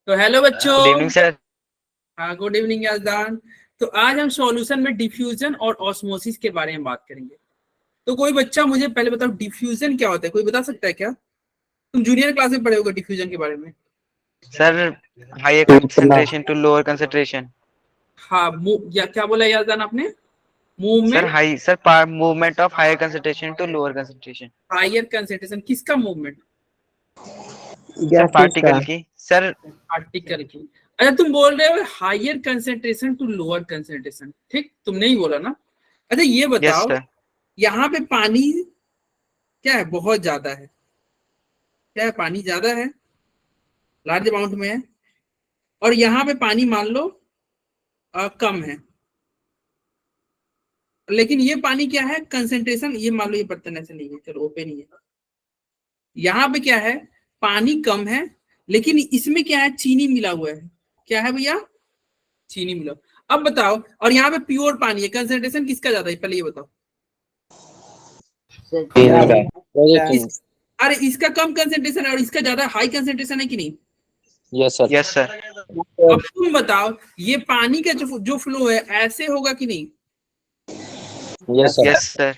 तो हेलो बच्चों। Good evening sir. हाँ, गुड इवनिंग याजदान। तो आज हम सॉल्यूशन में डिफ्यूजन और ऑस्मोसिस के बारे में बात करेंगे। तो कोई बच्चा मुझे पहले बताओ, डिफ्यूजन क्या होता है? कोई बता सकता है क्या? तुम जूनियर क्लास में पढ़े होगे डिफ्यूजन के बारे में। Sir higher concentration to lower concentration. हाँ, या क्या बोला याजदान आपने? Sir movement. High sir movement of higher concentration to lower concentration. Higher concentration किसका मूवमेंट? सर गैसेस का। पार्टिकल की सर। आर्टिकल की। अच्छा, तुम बोल रहे हो higher concentration to lower concentration, ठीक? तुमने ही बोला ना। अच्छा, ये यस बताओ, सर। यहाँ पे पानी क्या है? बहुत ज्यादा है। क्या है? पानी ज्यादा है, लार्ज अमाउंट में है। और यहाँ पे पानी मान लो कम है। लेकिन ये पानी क्या है? कंसेंट्रेशन, ये मान लो ये बर्तन ऐसे नहीं है, चलो ओपन ही है। यहाँ पे क्या है? पानी कम है, लेकिन इसमें क्या है? चीनी मिला हुआ है। क्या है भैया? चीनी मिला। अब बताओ, और यहाँ पे प्योर पानी है, कंसेंट्रेशन किसका ज्यादा है? पहले ये बताओ। इस, अरे इसका कम कंसेंट्रेशन है और इसका ज्यादा हाई कंसेंट्रेशन है कि नहीं? Yes sir. Yes sir. अब तुम बताओ, ये पानी का जो फ्लो है ऐसे होगा कि नहीं? Yes sir. Yes sir.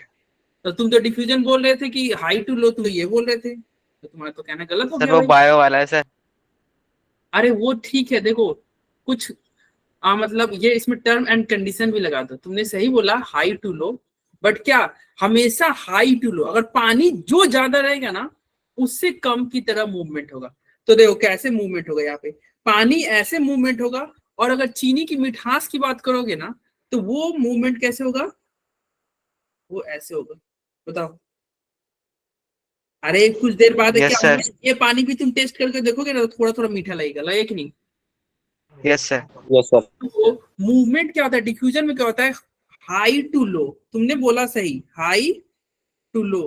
तो तुम तो डिफ्यूजन बोल रहे थे कि हाई टू लो, तुम ये बोल रहे थे, तो तुम्हारा तो कहना गलत हो सर गया वो भाई। बायो वाला है सर। अरे वो ठीक है, देखो कुछ मतलब ये इसमें टर्म एंड कंडीशन भी लगा दो। तुमने सही बोला हाई टू लो, बट क्या हमेशा हाई टू लो? अगर पानी जो ज्यादा रहेगा ना, उससे कम की तरह मूवमेंट होगा। तो देखो कैसे मूवमेंट होगा यहाँ पे। पानी ऐसे मूवमेंट होगा, और अगर चीनी की मिठास की बात करोगे ना, तो वो मूवमेंट कैसे होगा? वो ऐसे होगा। बताओ। अरे कुछ देर बाद क्या यस होगा, सर। ये पानी भी तुम टेस्ट करके देखोगे ना, तो थोड़ा थोड़ा मीठा लगेगा कि नहीं? Yes sir. Yes sir. तो मूवमेंट क्या होता है डिफ्यूजन में? क्या होता है? High to low. तुमने बोला सही, high to low,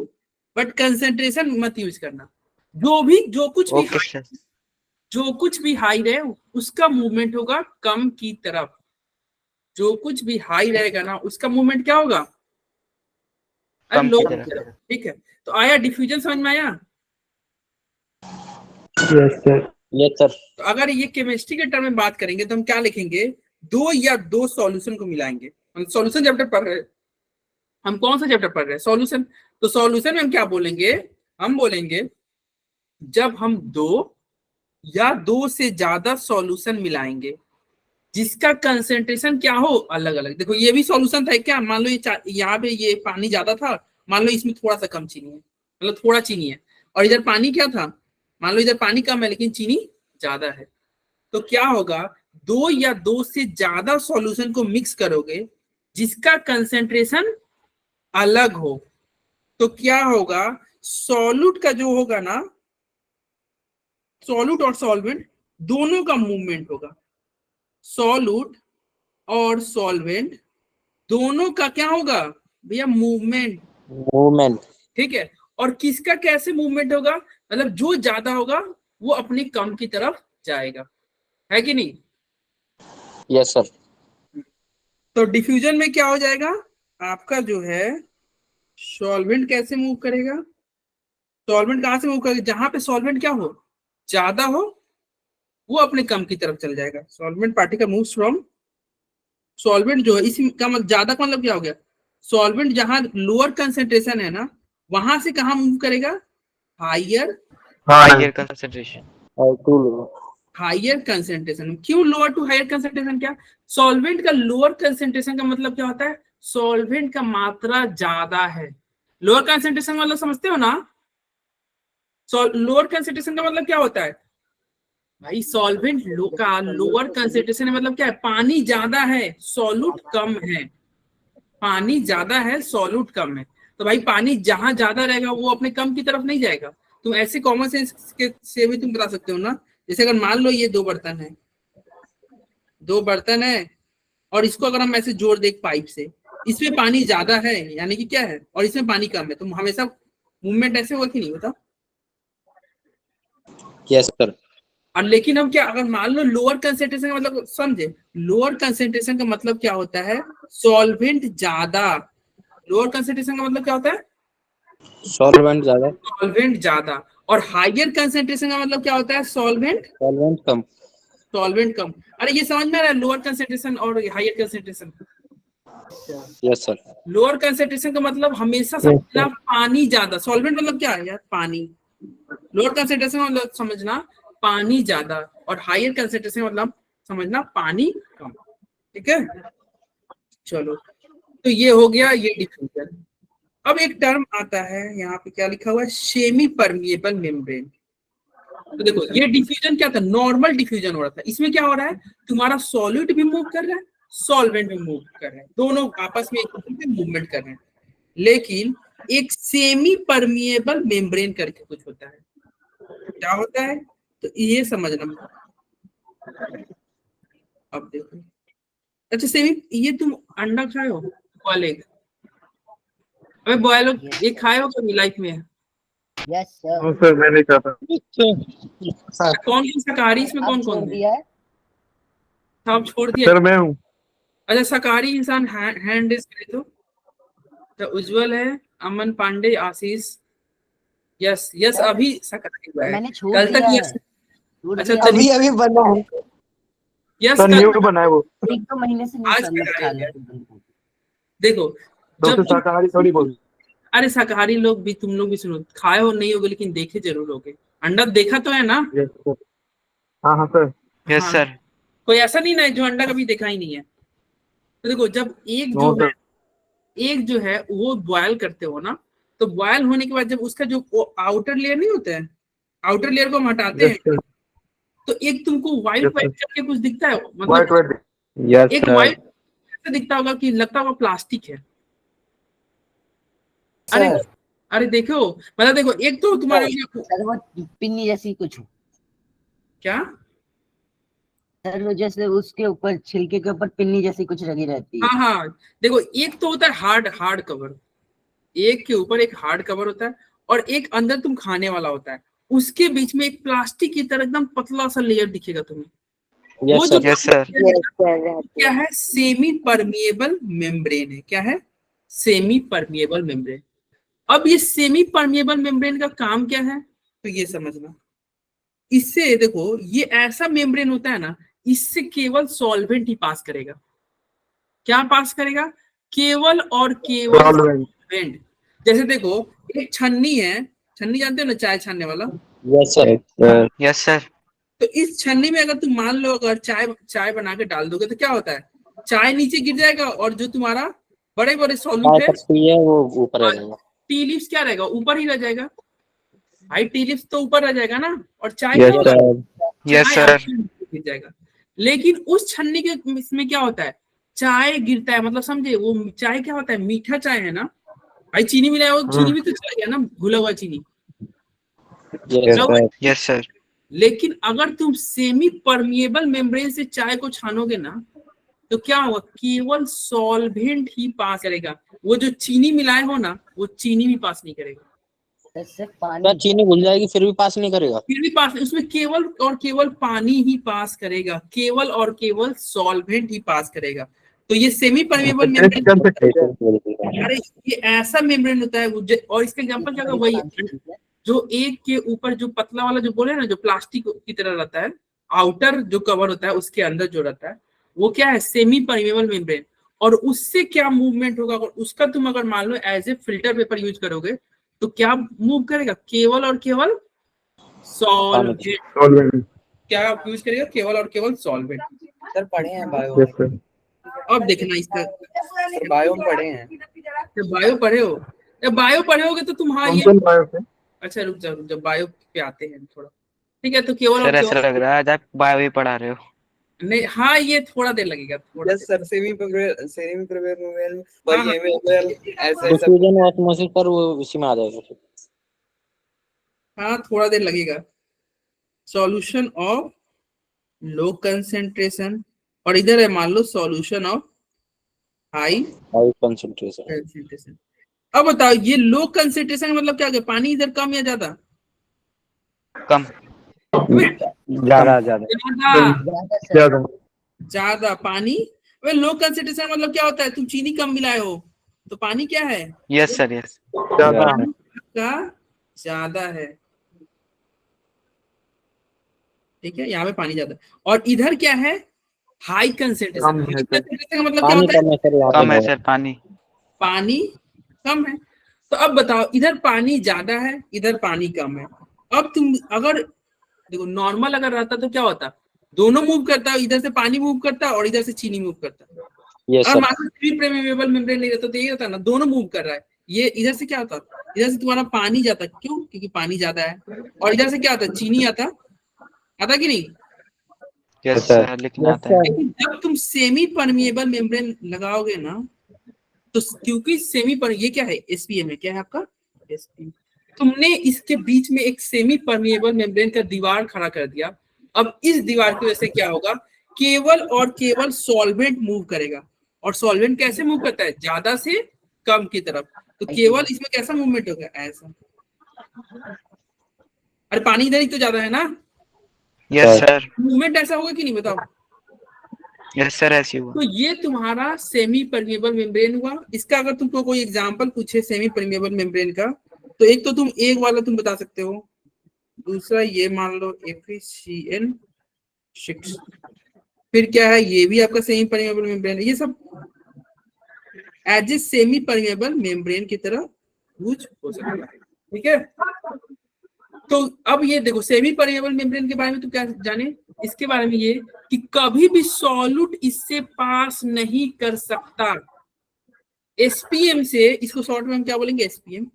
but concentration मत यूज करना। Okay sir. जो कुछ भी हाई रहे, उसका मूवमेंट होगा कम की तरफ। जो कुछ भी हाई रहेगा ना, उसका मूवमेंट क्या होगा? अरे कम लो की की तरफ। तरफ। ठीक है। तो आया डिफ्यूजन समझ में आया? Yes sir. Yes sir. तो अगर ये केमिस्ट्री के टर्म में बात करेंगे तो हम क्या लिखेंगे? दो सॉल्यूशन को मिलाएंगे। हम सॉल्यूशन चैप्टर पढ़ रहे हैं। हम कौन सा चैप्टर पढ़ रहे हैं? सॉल्यूशन। तो सॉल्यूशन में हम क्या बोलेंगे? हम बोलेंगे जब हम दो या दो से ज्यादा सॉल्यूशन मिलाएंगे, जिसका कंसेंट्रेशन क्या हो? अलग अलग। देखो ये भी सॉल्यूशन था क्या? मान लो ये यहाँ पे ये पानी ज्यादा था, मान लो इसमें थोड़ा सा कम चीनी है, मतलब थोड़ा चीनी है। और इधर पानी क्या था? मान लो इधर पानी कम है लेकिन चीनी ज्यादा है। तो क्या होगा? दो या दो से ज्यादा सॉल्यूशन को मिक्स करोगे, जिसका कंसेंट्रेशन अलग हो, तो क्या होगा? सॉल्यूट का जो होगा ना, सॉल्यूट और सॉल्वेंट दोनों का मूवमेंट होगा। सॉल्यूट और सॉल्वेंट दोनों का क्या होगा भैया? मूवमेंट। मूवमेंट। ठीक है। और किसका कैसे मूवमेंट होगा? मतलब जो ज्यादा होगा वो अपने कम की तरफ जाएगा, है कि नहीं? Yes sir. तो डिफ्यूजन में क्या हो जाएगा आपका जो है? सॉल्वेंट कैसे मूव करेगा? सॉल्वेंट कहां से मूव करेगा? जहां पे सॉल्वेंट क्या हो? ज्यादा हो, वो अपने कम की तरफ चल जाएगा। Solvent particle moves from, solvent जो है इसका मतलब ज्यादा का मतलब क्या हो गया? सॉल्वेंट जहां लोअर कंसेंट्रेशन है ना, वहां से कहां मूव करेगा? हायर। Higher concentration. और टू लो। Higher concentration. क्यों लोअर टू हायर कंसेंट्रेशन? क्या सॉल्वेंट का लोअर कंसेंट्रेशन का मतलब क्या होता है? सॉल्वेंट का मात्रा ज्यादा है। लोअर कंसेंट्रेशन मतलब समझते हो ना? लोअर कंसेंट्रेशन का मतलब क्या होता है भाई? सॉल्वेंट का लोअर कंसेंट्रेशन मतलब क्या है? पानी ज्यादा है, सॉल्यूट कम है। पानी ज्यादा है, सॉल्यूट कम है। तो भाई पानी जहां ज्यादा रहेगा वो अपने कम की तरफ नहीं जाएगा। तुम ऐसे कॉमन सेंस के से भी तुम बता सकते हो ना। जैसे अगर मान लो ये दो बर्तन है, और इसको अगर हम ऐसे जोड़ दे पाइप से, इसमें पानी ज्यादा है यानी कि क्या है, और इसमें पानी कम है, तो हमेशा मूवमेंट ऐसे होगा कि नहीं होता? Yes sir. और लेकिन हम क्या, अगर मान लो लोअर कंसेंट्रेशन का मतलब समझे, लोअर कंसेंट्रेशन का मतलब क्या होता है? सॉल्वेंट ज्यादा। लोअर कंसेंट्रेशन का मतलब क्या होता है? सॉल्वेंट ज्यादा। सॉल्वेंट ज्यादा। और हायर कंसेंट्रेशन का मतलब क्या होता है? सॉल्वेंट सॉल्वेंट कम। सॉल्वेंट कम। अरे ये समझ में आ रहा है, लोअर कंसेंट्रेशन और higher concentration. Yes sir. Lower concentration का मतलब हमेशा समझना पानी ज्यादा, सॉल्वेंट मतलब क्या है यार, पानी। लोअर कंसेंट्रेशन मतलब समझना पानी ज्यादा, और हायर कंसेंट्रेशन मतलब समझना पानी कम। ठीक है, चलो तो ये हो गया ये डिफ्यूजन। अब एक टर्म आता है यहाँ पे, क्या लिखा हुआ है, सेमी परमिएबल मेम्ब्रेन। तो देखो ये डिफ्यूजन क्या था, नॉर्मल डिफ्यूजन हो रहा था। इसमें क्या हो रहा है, तुम्हारा सॉलिड भी मूव कर रहा है, सॉल्वेंट भी मूव कर रहे हैं, दोनों आपस में एक दूसरे से मूवमेंट कर रहे हैं। लेकिन एक सेमी परमिएबल मेम्ब्रेन करके कुछ होता है। क्या होता है, तो ये समझना। अब देखो, अच्छा सेमी, ये तुम अंडा खाए हो, बॉयल एग? अबे बॉयल ये खाए हो कभी लाइफ में? Yes sir. सर मैंने कहा था। कौन कौन शाकाहारी, इसमें आप कौन छोड़ कौन है? दिया है? सब छोड़ दिया? सर मैं हूँ। अच्छा शाकाहारी इंसान हैंड रेज करे तो उज्जवल है, अमन पांडे, आशीष। यस यस, अभी शाकाहारी हुआ है, मैंने छोड़ कल तक दिया है। यस। छोड़ अच्छा दिया चलिए, है। अभी बना है। यस सर कल न्यू बना है वो, 1-2 महीने से नहीं आज सर क्या मैं खा करेंगे? रहा। देखो तो जब फिर शाकाहारी थोड़ी बोल। अरे शाकाहारी लोग भी, तुम लोग भी सुनो, खाए हो नहीं होगे लेकिन देखे जरूर होगे। अंडा देखा तो है ना? Yes sir. हाँ हाँ सर। यस हाँ, सर। कोई ऐसा नहीं ना जो अंडा कभी देखा ही नहीं है। तो देखो जब नो सर। एक जो है वो बॉयल करते हो ना, तो बॉयल होने के बाद जब उसका जो आउटर लेयर नहीं होता है, आउटर लेयर को हम हटाते यस हैं, सर। तो एक तुमको व्हाइट यस व्हाइट सर। करके कुछ दिखता है, मतलब वाइट वाइट। यस एक सर। व्हाइट ऐसा दिखता होगा कि लगता होगा प्लास्टिक है। अरे सर अरे देखो, मतलब देखो एक तो तुम्हारा सर वो पिन्नी जैसी कुछ क्या, सर, वो जैसे उसके ऊपर छिलके के ऊपर पिन्नी जैसी कुछ लगी रहती है। हाँ हाँ, देखो एक तो होता है हार्ड हार्ड कवर, एक के ऊपर एक हार्ड कवर होता है, और एक अंदर तुम खाने वाला होता है, उसके बीच में एक प्लास्टिक की तरह एकदम पतला सा लेयर दिखेगा तुम्हें। वो यस जो सर। Yes sir. क्या है, सेमी परमिएबल मेम्ब्रेन है। क्या है, सेमी परमिएबल मेम्ब्रेन। अब ये सेमी परमिएबल मेम्ब्रेन का काम क्या है, तो ये समझना। इससे देखो ये ऐसा मेम्ब्रेन होता है ना, इससे केवल सॉल्वेंट ही पास करेगा। क्या पास करेगा, केवल और केवल सॉल्वेंट। सॉल्वेंट। जैसे देखो एक छन्नी है, छन्नी जानते हो ना, चाय छानने वाला। Yes sir. Yes sir. तो इस छन्नी में अगर तुम मान लो अगर चाय चाय बना के डाल दोगे तो क्या होता है, चाय नीचे गिर जाएगा, और जो तुम्हारा बड़े बड़े सॉल्यूट है, पत्ती है वो ऊपर आ जाएगा। टी लीव्स क्या रहेगा, ऊपर ही रह जाएगा। भाई टी लीव्स तो ऊपर रह जाएगा ना, और चाय क्या यस होगा, सर। यस चाय सर। आपके नीचे गिर जाएगा। लेकिन उस छन्नी के इसमें क्या होता है, चाय गिरता है, मतलब समझे, वो चाय क्या होता है, मीठा चाय है ना भाई, चीनी मिलाया हो, चीनी भी तो चाय है ना, घुला हुआ चीनी। Yes sir. Yes sir. लेकिन अगर तुम सेमी परमिएबल मेम्ब्रेन से चाय को छानोगे ना, तो क्या होगा, केवल सॉल्वेंट ही पास करेगा। वो जो चीनी मिलाए हो ना, वो चीनी भी पास नहीं करेगा। सर सिर्फ क्या पानी। चीनी घुल जाएगी फिर भी पास नहीं करेगा? फिर भी पास, उसमें केवल और केवल पानी ही पास करेगा, केवल और केवल सॉल्वेंट ही पास करेगा। तो ये सेमी परमिएबल टेस्ट कर मेम्ब्रेन, सकते हैं। अरे ये ऐसा मेम्ब्रेन होता है और इसका एग्जांपल क्या होगा, वही जो एक के ऊपर जो पतला वाला जो बोले ना, जो प्लास्टिक की तरह रहता है, आउटर जो कवर होता है उसके अंदर जो रहता है, वो क्या है, सेमी परमिएबल मेम्ब्रेन। और उससे क्या मूवमेंट होगा, अगर उसका तुम अगर मान लो as a filter paper use करोगे, तो क्या मूव करेगा, केवल और केवल सॉल्वेंट। सॉल्वेंट। क्या यूज करेगा, केवल और केवल सॉल्वेंट। सर पढ़े हैं बायो। Yes sir. अब देखना इसका, सर बायो में पढ़े हैं। जब बायो पढ़े हो, जब बायो पढ़े होगे तो तुम, हाँ कौन ये, कौन बायो से? अच्छा रुक जाओ, जब बायो पे आते हैं थोड़ा, ठीक है। तो केवल और सर ऐसा केवल, लग रहा है आज आप बायो ही पढ़ा रहे हो। नहीं हाँ ये थोड़ा देर लगेगा, थोड़ा यस सर। सेमी प्रोबेबल हाँ, हाँ। परमिएबल ऐसे सब। डिफ्यूजन ऑस्मोसिस पर वो उसी में आ जाएगा। हाँ थोड़ा देर लगेगा। सॉल्यूशन ऑफ लो कंसेंट्रेशन, और इधर है मान लो solution of high high concentration. Concentration. अब बताओ ये लो कंसेंट्रेशन मतलब क्या, पानी इधर कम या ज्यादा? कम। ज्यादा ज्यादा। ज्यादा, ज्यादा सर। ज्यादा। ज्यादा पानी। वे लो कंसेंट्रेशन मतलब क्या होता है, तुम चीनी कम मिलाए हो, तो पानी क्या है, यस सर। यस। ज्यादा। पानी का ज्यादा है। ठीक है, यहाँ पे पानी ज्यादा है। और इधर क्या है, हाई कंसेंट्रेशन। कम है सर। का मतलब क्या पानी होता है, कम है सर यहाँ कम है पे। सर पानी। पानी कम है। तो अब बताओ, इधर पानी ज्यादा है, इधर पानी कम है। अब तुम अगर देखो नॉर्मल अगर रहता तो क्या होता, दोनों मूव करता है, इधर से पानी मूव करता और इधर से चीनी मूव करता। यस और सर। मान लो सेमी परमेबल मेम्ब्रेन नहीं रहता तो यही होता ना, दोनों मूव कर रहा है। ये इधर से क्या होता, इधर से तुम्हारा पानी जाता, क्यों, क्योंकि पानी ज्यादा है। और इधर से क्या आता, चीनी आता, आता कि नहीं। Yes sir. सर लेकिन आता है। लेकिन जब तुम सेमी परमिएबल मेम्ब्रेन लगाओगे ना, तो क्योंकि सेमी पर ये क्या है, एसपीएम है, क्या है आपका एसपीएम, तुमने इसके बीच में एक सेमी परमिएबल मेम्ब्रेन का दीवार खड़ा कर दिया। अब इस दीवार की वजह से क्या होगा, केवल और केवल सॉल्वेंट मूव करेगा। और सॉल्वेंट कैसे मूव करता है, ज्यादा से कम की तरफ। तो केवल इसमें कैसा मूवमेंट होगा, ऐसा। अरे पानी इधर ही तो ज्यादा है ना, यस सर। मूवमेंट ऐसा होगा कि नहीं, बताओ। यस सर ऐसी हुआ। तो ये तुम्हारा सेमी परमिएबल मेम्ब्रेन हुआ। इसका अगर तुमको कोई एग्जांपल पूछे सेमी परमिएबल मेम्ब्रेन का, तो एक तो तुम एक वाला तुम बता सकते हो, दूसरा ये मान लो FeCN6, फिर क्या है, ये भी आपका सेमी परमिएबल मेम्ब्रेन है। ये सब as a semi permeable membrane की तरह यूज हो सकता है, ठीक है। तो अब ये देखो सेमी परमिएबल मेम्ब्रेन के बारे में तो क्या जाने, इसके बारे में ये कि कभी भी सॉल्यूट इससे पास नहीं कर सकता। एसपीएम से, इसको शॉर्ट में हम क्या बोलेंगे, एसपीएम।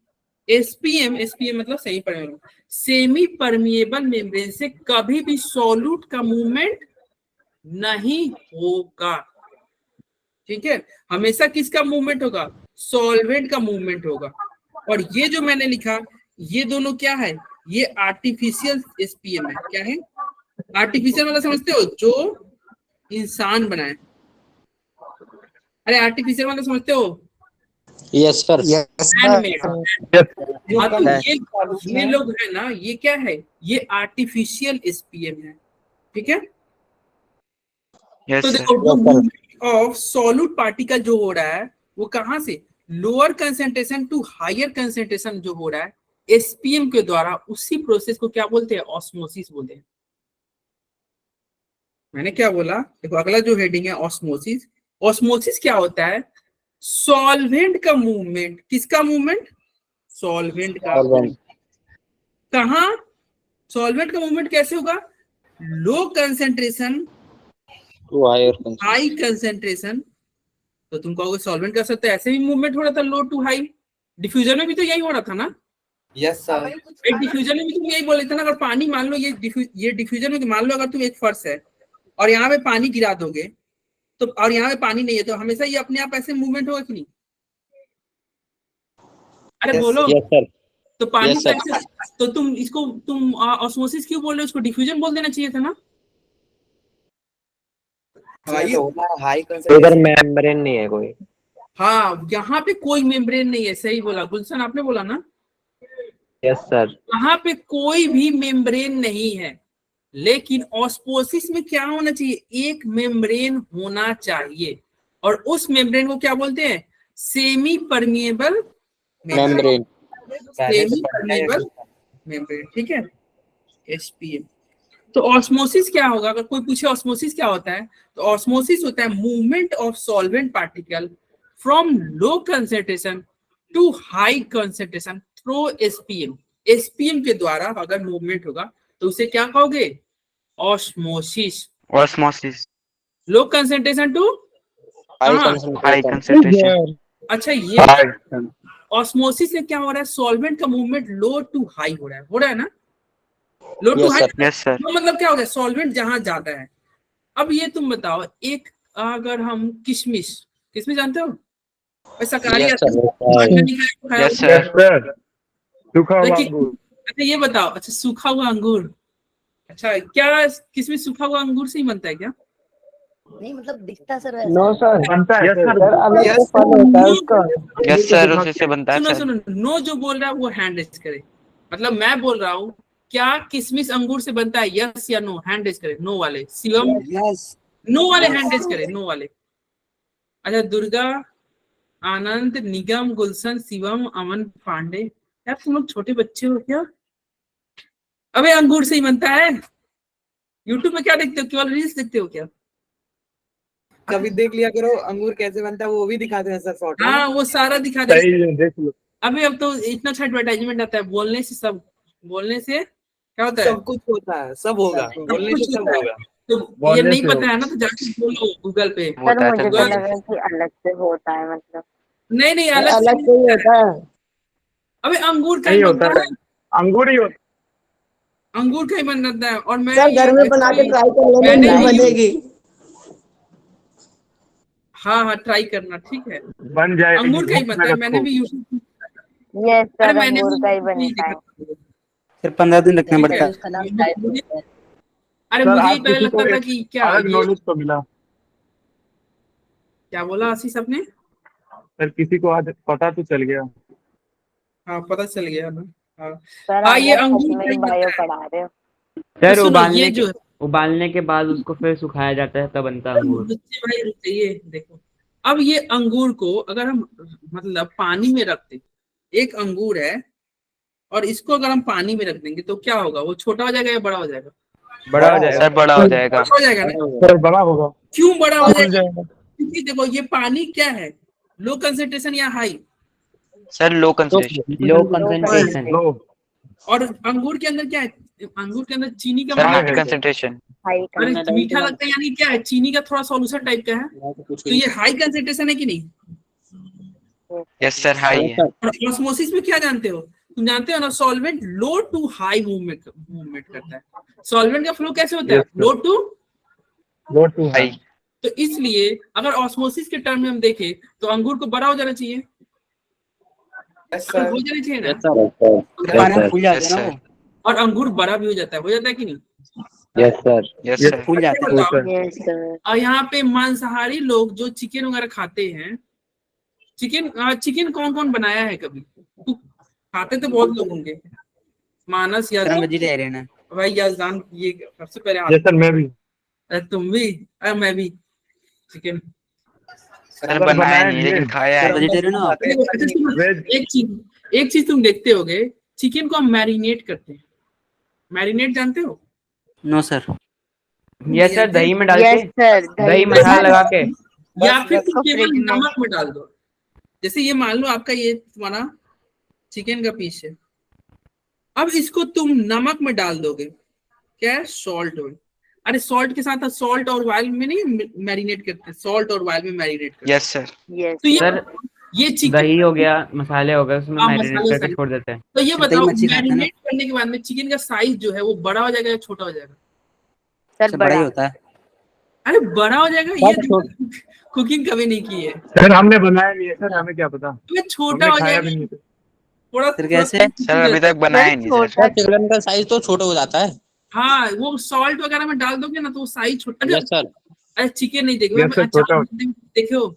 एसपीएम मतलब semi permeable. Semi permeable membrane से कभी भी सॉल्यूट का मूवमेंट नहीं होगा, ठीक है। हमेशा किसका मूवमेंट होगा, सॉल्वेंट का मूवमेंट होगा। और ये जो मैंने लिखा, ये दोनों क्या है, ये आर्टिफिशियल एसपीएम है। क्या है, आर्टिफिशियल मतलब समझते हो, जो इंसान बनाए। अरे आर्टिफिशियल मतलब समझते हो, यस सर। मैनमेड। यस हाँ, तो ये लोग है ना, ये क्या है, ये आर्टिफिशियल एसपीएम है, ठीक है। यस तो सर। देखो जो मूवमेंट ऑफ सॉल्यूट पार्टिकल जो हो रहा है, वो कहां से, lower concentration to higher concentration जो हो रहा है एसपीएम के द्वारा, उसी प्रोसेस को क्या बोलते हैं, ऑस्मोसिस बोलते हैं। मैंने क्या बोला, देखो अगला जो हेडिंग है ऑस्मोसिस। ऑस्मोसिस क्या होता है, सॉल्वेंट का मूवमेंट, किसका मूवमेंट, सॉल्वेंट का। कहा, सॉल्वेंट का मूवमेंट कैसे होगा, low concentration to high concentration. तो तुम कहोगे सॉल्वेंट कर सकते, ऐसे भी मूवमेंट हो रहा था लो टू हाई। डिफ्यूजन में भी तो यही हो रहा था ना, यस सर। डिफ्यूजन में भी तुम यही बोले थे ना। अगर पानी मान लो ये डिफ्यूजन में मान लो अगर तुम एक फर्श है और यहाँ पे पानी गिरा दोगे, तो और यहाँ पे पानी नहीं है, तो हमेशा ये अपने आप ऐसे मूवमेंट होगा कि नहीं। अरे Yes, बोलो। Yes sir. तो पानी Yes, को sir. ऐसे, तो तुम इसको तुम ऑस्मोसिस क्यों बोल रहे हो, उसको डिफ्यूजन बोल देना चाहिए था ना। हाई हाई इधर कंसेंट्रेशन। मेम्ब्रेन नहीं है कोई। हाँ, यहाँ पे कोई मेम्ब्रेन नहीं है, सही बोला गुलशन, आपने बोला ना, यस सर। यहाँ पे कोई भी मेम्ब्रेन नहीं है। लेकिन ऑस्मोसिस में क्या होना चाहिए, एक मेम्ब्रेन होना चाहिए। और उस मेम्ब्रेन को क्या बोलते हैं, semi permeable membrane. Semi permeable membrane, ठीक है, एसपीएम। तो ऑस्मोसिस क्या होगा, अगर कोई पूछे ऑस्मोसिस क्या होता है, तो ऑस्मोसिस होता है movement of solvent particle from low concentration to high concentration through SPM. SPM के द्वारा अगर मूवमेंट होगा तो उसे क्या कहोगे, osmosis. Osmosis. Low concentration to high high concentration. Concentration. अच्छा, ये ऑस्मोसिस में क्या हो रहा है, सॉल्वेंट का मूवमेंट लो टू हाई हो रहा है ना, low to yes high. Sir. Yes sir. मतलब क्या हो गया, सॉल्वेंट जहां जाता है। अब ये तुम बताओ, एक अगर हम किशमिश, किशमिश जानते हो, शाकाहारी यस आदमी सर। अंडा नहीं खाया, यस खाया सर। सर सूखा हुआ देखिए, अंगूर। अच्छा ये बताओ, अच्छा सूखा हुआ अंगूर, अच्छा क्या किशमिश सूखा हुआ अंगूर से ही बनता है क्या। नहीं मतलब दिखता सर नो सर बनता है सर, अलग Yes, से फल होता है उसका। यस सर उसी से बनता है सुनो सर। सुनो, नो जो बोल रहा है वो हैंड रेज करे। मतलब मैं बोल रहा हूँ, क्या किशमिश अंगूर से बनता है, यस या नो, हैंड रेज करे, नो वाले, शिवम, यस। नो वाले हैंड रेज करे, नो वाले। अच्छा दुर्गा, आनंद, निगम, गुलशन, शिवम, अमन पांडे, यार तुम लोग छोटे बच्चे हो क्या। अबे अंगूर से ही बनता है, यूट्यूब में क्या देखते हो, केवल रील्स देखते हो क्या? कभी देख लिया करो अंगूर कैसे बनता है, वो भी दिखाते हैं सर फोटो। हाँ वो सारा दिखा दे। सही है, देख लो। अभी अब तो इतना अच्छा एडवर्टाइजमेंट आता है, बोलने से सब, बोलने से क्या होता है, सब कुछ होता है, सब होगा, सब बोलने कुछ से सब होता है। होगा। तो ये बोलने नहीं से पता होगा। है ना, तो जाके बोलो गूगल पे। सर होता है मुझे तो तो गूगल- लगा कि अलग से होता है, मतलब नहीं नहीं अलग अलग से से ही होता है। अबे अंगूर का नहीं ही होता बनता है, है, अंगूर ही होता अंगूर का ही बन जाता है। और मैं सर घर में ये बना के actually- ट्राई कर लेना, मैंने नहीं भी- बनेगी। हाँ हाँ ट्राई करना, ठीक है। है, बन जाएगी। अंगूर का ही बनता है, रखो। मैंने भी यूट्यूब, यस अरे सर मैंने अंगूर का ही भी बनता है। देखा। फिर 15 दिन रखना ठीक पड़ता है। है। उसका नाम टाइप होता है। अरे सर मुझे ही आज पहले किसी को लगता था एक कि क्या अलग ये, नॉलेज तो मिला। क्या बोला आशीष आपने? सर किसी को आज पता तो चल गया। हाँ पता चल गया ना। हाँ सर हाँ आप ये सच अंगूर में का ही बायो बनता है। पढ़ा रहे हो। तो सर सुनो, ये जो है, उबालने के बाद उसको फिर सुखाया जाता है, तब बनता है अंगूर। बच्चे भाई रुक जाइए, देखो अब ये अंगूर को अगर हम मतलब पानी में रखते, एक अंगूर है और इसको अगर हम पानी में रख देंगे तो क्या होगा, वो छोटा हो जाएगा या बड़ा हो जाएगा? बड़ा हो जाएगा। सर बड़ा हो जाएगा। बड़ा हो जाएगा ना। सर बड़ा होगा, क्यों बड़ा हो खुल जाएगा? जाएगा। क्योंकि देखो ये पानी क्या है, लो कंसेंट्रेशन या high, sir low concentration. Low concentration. Low और अंगूर के अंदर क्या है, अंगूर के अंदर चीनी का सर मात्रा हाई कंसंट्रेशन। हाई अरे का मीठा लगता है यानी क्या है, चीनी का थोड़ा सॉल्यूशन टाइप का है, तो ये हाई कंसेंट्रेशन है कि नहीं? यस सर हाई है। और ऑस्मोसिस में क्या जानते हो, तुम जानते हो ना, solvent low to high movement करता है। सॉल्वेंट का फ्लो कैसे होता है, Yes, sir. Low to, low to high. तो इसलिए अगर ऑस्मोसिस के टर्म में हम देखें तो अंगूर को बड़ा हो जाना चाहिए, यस अगर सर, हो जाना चाहिए ना, पानी में फूल जाता यस है ना सर। वो। और अंगूर बड़ा भी हो जाता है कि नहीं? Yes sir. यस ये सर। फूल जाता है। बताओ, यस सर। और यहाँ पे मांसाहारी लोग जो चिकन वगैरह खाते हैं, चिकन कौन कौन बनाया है कभी? तो खाते तो बहुत लोग होंगे, मानस या सर हम वेजिटेरियन है। भाई याजान, ये सबसे पहले हाथ, यस सर, मैं भी। अरे तुम भी, अरे मैं भी चिकन। सर बनाया नहीं लेकिन खाया सर है। वेजिटेरियन हो आप? अच्छा, सुनो, वेज। एक चीज तुम देखते होगे, चिकन को हम मैरिनेट करते हैं, मैरिनेट जानते हो? No sir. यस सर, दही में डाल यस के, सर दही मसाला लगा के। या फिर तुम रखो केवल फ्रिज में। नमक में डाल दो। जैसे ये मान लो आपका ये तुम्हारा चिकन का पीस है, अब इसको तुम नमक में डाल दोगे, क्या है, सॉल्ट में। अरे सॉल्ट के साथ सॉल्ट और ऑयल में नहीं मैरिनेट करते, सॉल्ट और ऑयल में मैरिनेट करते। Yes sir. यस तो सर ये चिकन, दही हो गया, मसाले हो गए, उसमें हाँ, मैरिनेट मसाले करके वसाले। छोड़ देते हैं। तो ये दही बताओ मच्छी खाते हैं ना। मैरिनेट करने के बाद में चिकन का साइज जो है वो बड़ा हो जाएगा या छोटा हो जाएगा? सर सर बड़ा बड़ा ही होता है। अरे बड़ा हो जाएगा, ये कुकिंग कभी नहीं की है, सर हमने बनाया नहीं है सर, हमें क्या पता, ये छोटा हमने हो खाया जाएगा भी नहीं। थोड़ा सर कैसे? सर अभी तक बनाया नहीं सर। छोटा चिकन का साइज तो छोटा हो जाता है। हाँ वो सॉल्ट वगैरह में डाल दोगे ना तो वो साइज छोटा। Yes sir. अरे चिकन नहीं देखो, Yes, sir, छोटा हो- देखो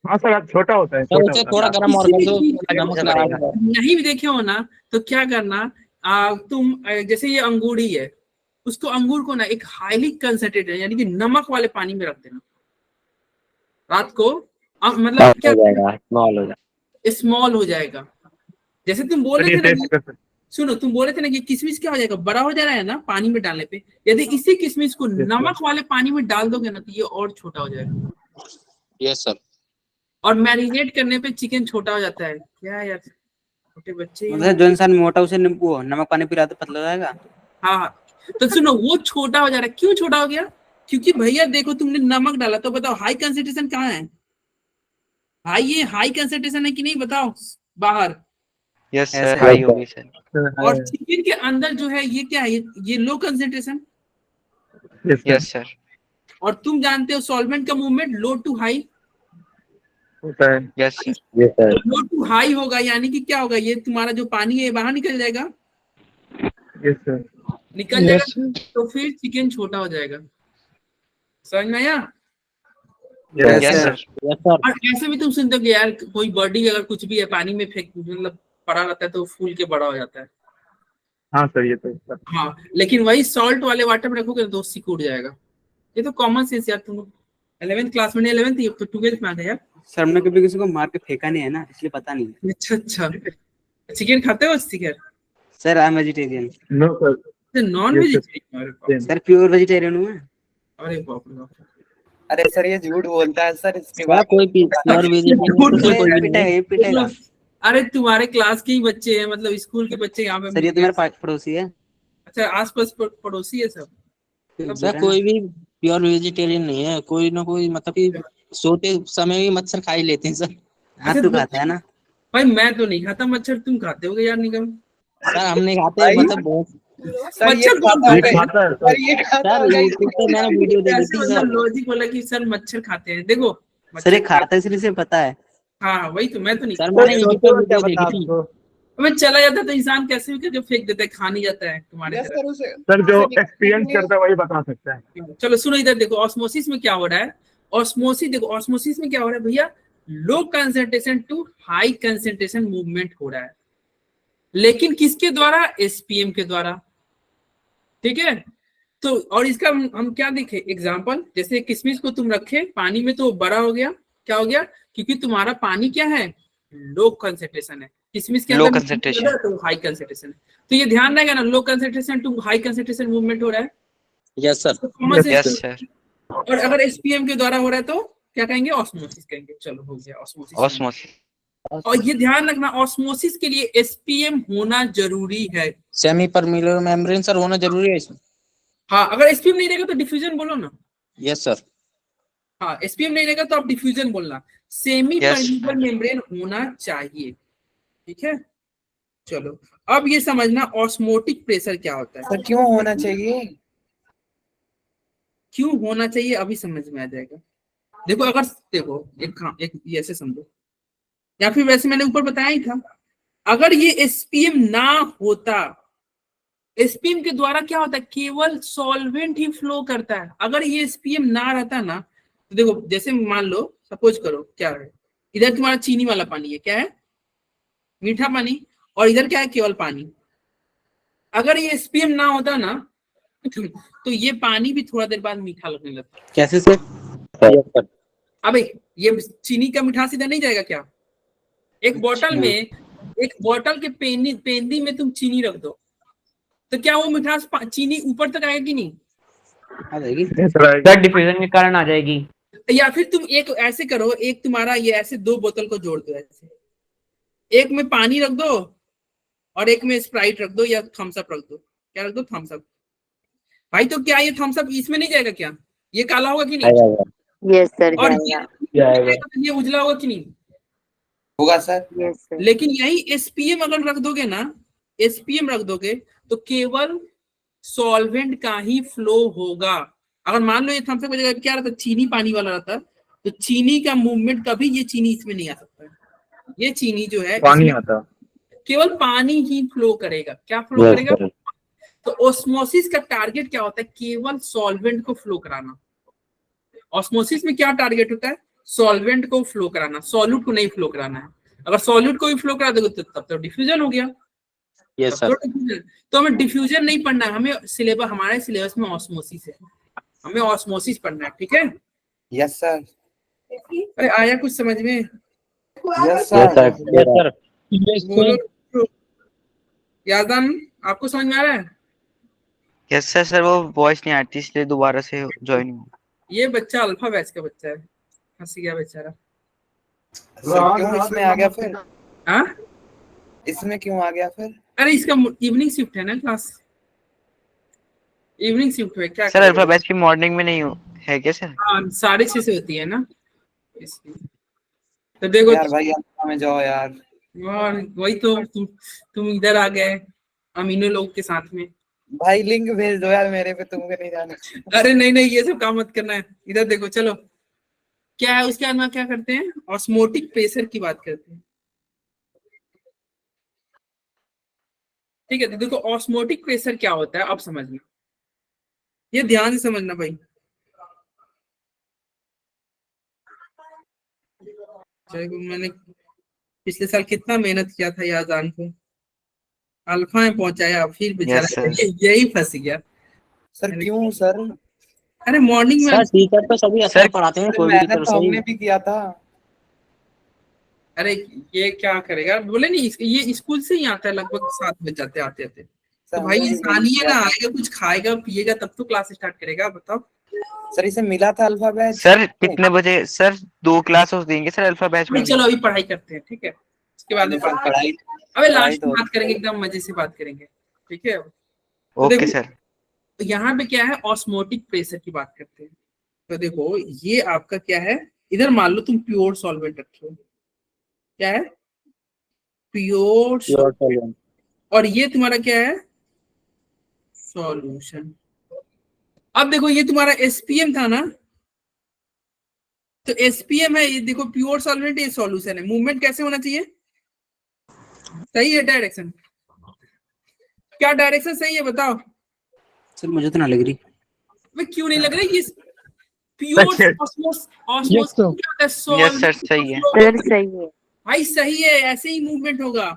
हाँ सर, अब छोटा होता है, सर छोटा उसे होता थोड़ा है। गर्म और कर दो, किसी भी थोड़ा नमक चीज़ लगा बढ़ेगा। दो। नहीं भी देखे हो ना तो क्या करना, तुम जैसे ये अंगूरी है, उसको अंगूर को ना एक हाईली कंसंट्रेटेड यानी कि नमक वाले पानी में रख देना रात को, मतलब क्या, हो जाएगा, स्मॉल हो जाएगा। स्मॉल हो जाएगा। जैसे तुम बोल सर रहे ये थे ना, टेस्ट कर सकते। सुनो तुम बोल रहे थे ना कि किशमिश क्या हो जाएगा, बड़ा हो जा रहा है ना पानी में डालने पे, यदि इसी किशमिश को sir. नमक वाले पानी में डाल दोगे ना तो ये और छोटा हो जाएगा। Yes sir. और मैरिनेट करने पे चिकन छोटा हो जाता है, क्या यार छोटे बच्चे ही मतलब जो इंसान मोटा उसे वो नमक पानी पिला तो पतला हो जाएगा। हाँ तो सुनो वो छोटा हो जा रहा है, क्यों छोटा हो गया, क्योंकि भैया देखो तुमने नमक डाला, तो बताओ हाई कंसंट्रेशन कहाँ है, ये हाई कंसंट्रेशन है कि नहीं बताओ बाहर, यस ऐसे सर हाई होगी सर। और चिकन के अंदर जो है ये क्या है, ये लो कंसंट्रेशन। Yes sir. और तुम जानते हो सॉल्वेंट का मूवमेंट लो टू हाई, होता है। Yes sir. Yes sir. Low to high होगा यानी कि क्या होगा, ये तुम्हारा जो पानी है ये बाहर निकल जाएगा, यस सर। निकल जाएगा तो फिर चिकन छोटा हो जाएगा। समझ में आया? Yes yes sir. Yes sir. और ऐसे भी तुम सुनते हो कि यार कोई बॉडी अगर कुछ भी है पानी में फेंक मतलब पड़ा रहता है तो फूल के बड़ा हो जाता है। हाँ सर, ये तो सर। हाँ लेकिन वही सॉल्ट वाले वाटर में रखोगे तो सिकुड़ जाएगा। ये तो कॉमन सेंस यार, तुम 11th क्लास में, नहीं 11th तो 12th में आ गए यार। सर हमने कभी किसी को मार के फेंका नहीं है ना, इसलिए पता नहीं। अच्छा चिकन खाते हो chicken? Sir I am vegetarian. No sir, non Yes, vegetarian? same. Sir pure vegetarian हूँ मैं। अरे बाप रे बाप। अरे सर ये झूठ बोलता है सर, इसके सर बाद कोई प्योर वेजिटेरियन झूठ तो बोल कोई रहा भी है। नहीं है। ये पिटेगा। मतलब, अरे तुम्हारे क्लास के ही बच्चे हैं, मतलब स्कूल के बच्चे यहाँ पे सर ये तो मेरा पड़ोसी है। अच्छा, आसपास पड़ोसी है सब? सर कोई भी प्योर वेजिटेरियन नहीं है, कोई ना कोई मतलब कि सोते समय भी मच्छर खा ही लेते हैं सर। हाँ तू खाता है ना। भाई मैं तो नहीं खाता मच्छर, तुम खाते होगे यार निगम। सर हम नहीं खाते भाई, मतलब बहुत। सर ये मच्छर कौन खाता ये खाता है? खाता है सर, ये खाता सर होगा यूट्यूब पे मैंने वीडियो देखी ऐसे थी मतलब सर। लॉजिक बोला कि सर मच्छर खाते हैं, देखो सर मच्छर ये खाता है इसलिए इसे पता है। हाँ वही तो, मैं तो नहीं सर खाता। मैंने यूट्यूब पे वीडियो देखी थी। आपको? मैं चला जाता तो इंसान कैसे भी करके फेंक देता है, खा नहीं जाता है तुम्हारे यस तरह। सर, उसे सर जो उसे एक्सपीरियंस करता है वही बता सकता है। चलो सुनो इधर देखो, ऑस्मोसिस में क्या हो रहा है। ऑस्मोसिस देखो, ऑस्मोसिस में क्या हो रहा है भैया, low concentration to high concentration movement हो रहा है, लेकिन किसके द्वारा? एसपीएम के द्वारा। ठीक है, तो और इसका हम क्या देखे एग्जांपल, जैसे किशमिश को तुम रखे पानी में तो बड़ा हो गया, क्या हो गया? क्योंकि तुम्हारा पानी क्या है, लो कंसंट्रेशन है, किशमिश के लो अंदर कंसंट्रेशन। तो हाई कंसंट्रेशन है। तो ये ध्यान रहेगा ना, low concentration to high concentration movement हो रहा है। Yes sir. तो कॉमन सेंस यस सर। और अगर एसपीएम के द्वारा हो रहा है तो क्या कहेंगे? ऑस्मोसिस कहेंगे। चलो हो गया ऑस्मोसिस। ऑस्मोसिस। और ये ध्यान रखना, ऑस्मोसिस के लिए एसपीएम होना जरूरी है। सेमी परमिलर मेम्ब्रेन सर होना जरूरी है इसमें। हाँ, अगर एसपीएम नहीं रहेगा तो डिफ्यूजन बोलो ना। Yes sir. हाँ, एसपीएम नहीं रहेगा तो आप डिफ्यूजन बोलना। सेमी Yes, परमिबल मेम्ब्रेन होना चाहिए। ठीक है, चलो अब ये समझना ऑस्मोटिक प्रेशर क्या होता है। सर क्यों होना चाहिए? क्यों होना चाहिए अभी समझ में आ जाएगा। देखो अगर देखो एक ये ऐसे समझो, या फिर वैसे मैंने ऊपर बताया ही था, अगर ये एसपीएम ना होता, एसपीएम के द्वारा क्या होता है, केवल सॉल्वेंट ही फ्लो करता है। अगर ये एसपीएम ना रहता ना, तो देखो जैसे मान लो, सपोज करो क्या है, इधर तुम्हारा चीनी वाला पानी है, क्या है? मीठा पानी। और इधर क्या है? केवल पानी। अगर ये एसपीएम ना होता ना, तो ये पानी भी थोड़ा देर बाद मीठा लगने लगता। कैसे सर? Yes sir. अबे ये चीनी का मिठास इधर नहीं जाएगा क्या? एक बोतल में, एक बोतल के पेंदी में तुम चीनी रख दो, तो क्या वो मिठास चीनी ऊपर तक आएगा कि नहीं? आ जाएगी। सर डिफ्यूजन के कारण आ जाएगी। या फिर तुम एक ऐसे करो, एक तुम्हारा ये ऐसे दो बोतल को जोड़ दो ऐसे, एक में पानी रख दो और एक में स्प्राइट रख दो या थम्स अप रख दो। क्या रख दो? Thums Up. भाई तो क्या ये थम्स अप इसमें नहीं जाएगा क्या? ये काला होगा कि नहीं? यस सर और जाएगा। ये उजला होगा कि नहीं? होगा सर। Yes sir. लेकिन यही एसपीएम अगर रख दोगे ना, एसपीएम रख दोगे तो केवल सॉल्वेंट का ही फ्लो होगा। अगर मान लो ये थम्स अप की जगह क्या रहता, चीनी पानी वाला रहता, तो चीनी का मूवमेंट कभी ये चीनी इसमें नहीं आ सकता। ये चीनी जो है पानी आता। केवल पानी ही फ्लो करेगा। क्या फ्लो करेगा? तो ऑस्मोसिस का टारगेट क्या होता है? केवल सॉल्वेंट को फ्लो कराना। ऑस्मोसिस में क्या टारगेट होता है? सॉल्वेंट को फ्लो कराना, सॉल्यूट को नहीं फ्लो कराना है। अगर सॉल्यूट को भी फ्लो करा दोगे तो तब तो डिफ्यूजन हो गया। Yes sir. तो हमें डिफ्यूजन नहीं पढ़ना है, हमें सिलेबस, हमारे सिलेबस में ऑस्मोसिस है, हमें ऑस्मोसिस पढ़ना है। ठीक है? Yes sir. अरे आया कुछ समझ में? Yes sir. Yes sir. बोलो यादन, आपको समझ में आ रहा है? Yes sir. सर वो वॉइस नहीं आती इसलिए दोबारा से ज्वाइन हुआ। ये बच्चा अल्फा बैच का बच्चा है, हंस गया बेचारा। सर क्यों इसमें आ गया फिर? हाँ, इसमें क्यों आ गया फिर? अरे इसका इवनिंग शिफ्ट है ना, क्लास इवनिंग शिफ्ट है। क्या सर अल्फा बैच की मॉर्निंग में नहीं है क्या सर? हाँ 6:30 से होती है ना, इसलिए। तो देखो यार भाई अल्फा में जाओ यार। और वही तो तुम इधर आ गए अमीनो लोग के साथ में। भाई लिंक भेज दो यार मेरे पे, तुमको नहीं जाना। अरे नहीं नहीं, ये सब काम मत करना है। इधर देखो, चलो क्या है उसके बाद में क्या करते हैं, ऑस्मोटिक प्रेशर की बात करते हैं। ठीक है, तो देखो ऑस्मोटिक प्रेशर क्या होता है अब समझना, ये ध्यान से समझना भाई। मैंने पिछले साल कितना मेहनत किया था याजान को, अल्फा में पहुंचाया, फिर बेचारा यही फंस गया। सर क्यों सर? अरे मॉर्निंग में सर टीचर तो सभी अच्छा पढ़ाते हैं, कोई भी टीचर तो हमने भी किया था। अरे ये क्या करेगा, बोले नहीं ये स्कूल से ही आता है, लगभग 7 बज जाते आते आते तो भाई इंसान ही है ना, आएगा कुछ खाएगा पिएगा तब तो क्लास स्टार्ट करेगा, बताओ। सर इसे मिला था अल्फाबेट। सर कितने बजे सर 2 क्लास देंगे सर अल्फा बैच में भाई चलो अभी पढ़ाई करते हैं, ठीक है, उसके बाद में बात करेंगे। अबे लास्ट में बात करेंगे, एकदम मजे से बात करेंगे, ठीक है। तो ओके देखो, सर। तो यहाँ पे क्या है, ऑस्मोटिक प्रेशर की बात करते हैं। तो देखो ये आपका क्या है, इधर मान लो तुम प्योर सॉल्वेंट रखे हो, क्या है, प्योर सॉल्वेंट, और ये तुम्हारा क्या है, सॉल्यूशन। अब देखो ये तुम्हारा एसपीएम था ना, तो एसपीएम है, ये देखो प्योर सॉल्वेंट, ये सॉल्यूशन है। मूवमेंट कैसे होना चाहिए, सही है डायरेक्शन, क्या डायरेक्शन सही है बताओ। सर मुझे तो ना लग रही। वे क्यों नहीं लग रही, ये प्योर ऑस्मोस यस सर सही है। सर सही है। भाई सही है, ऐसे ही मूवमेंट होगा।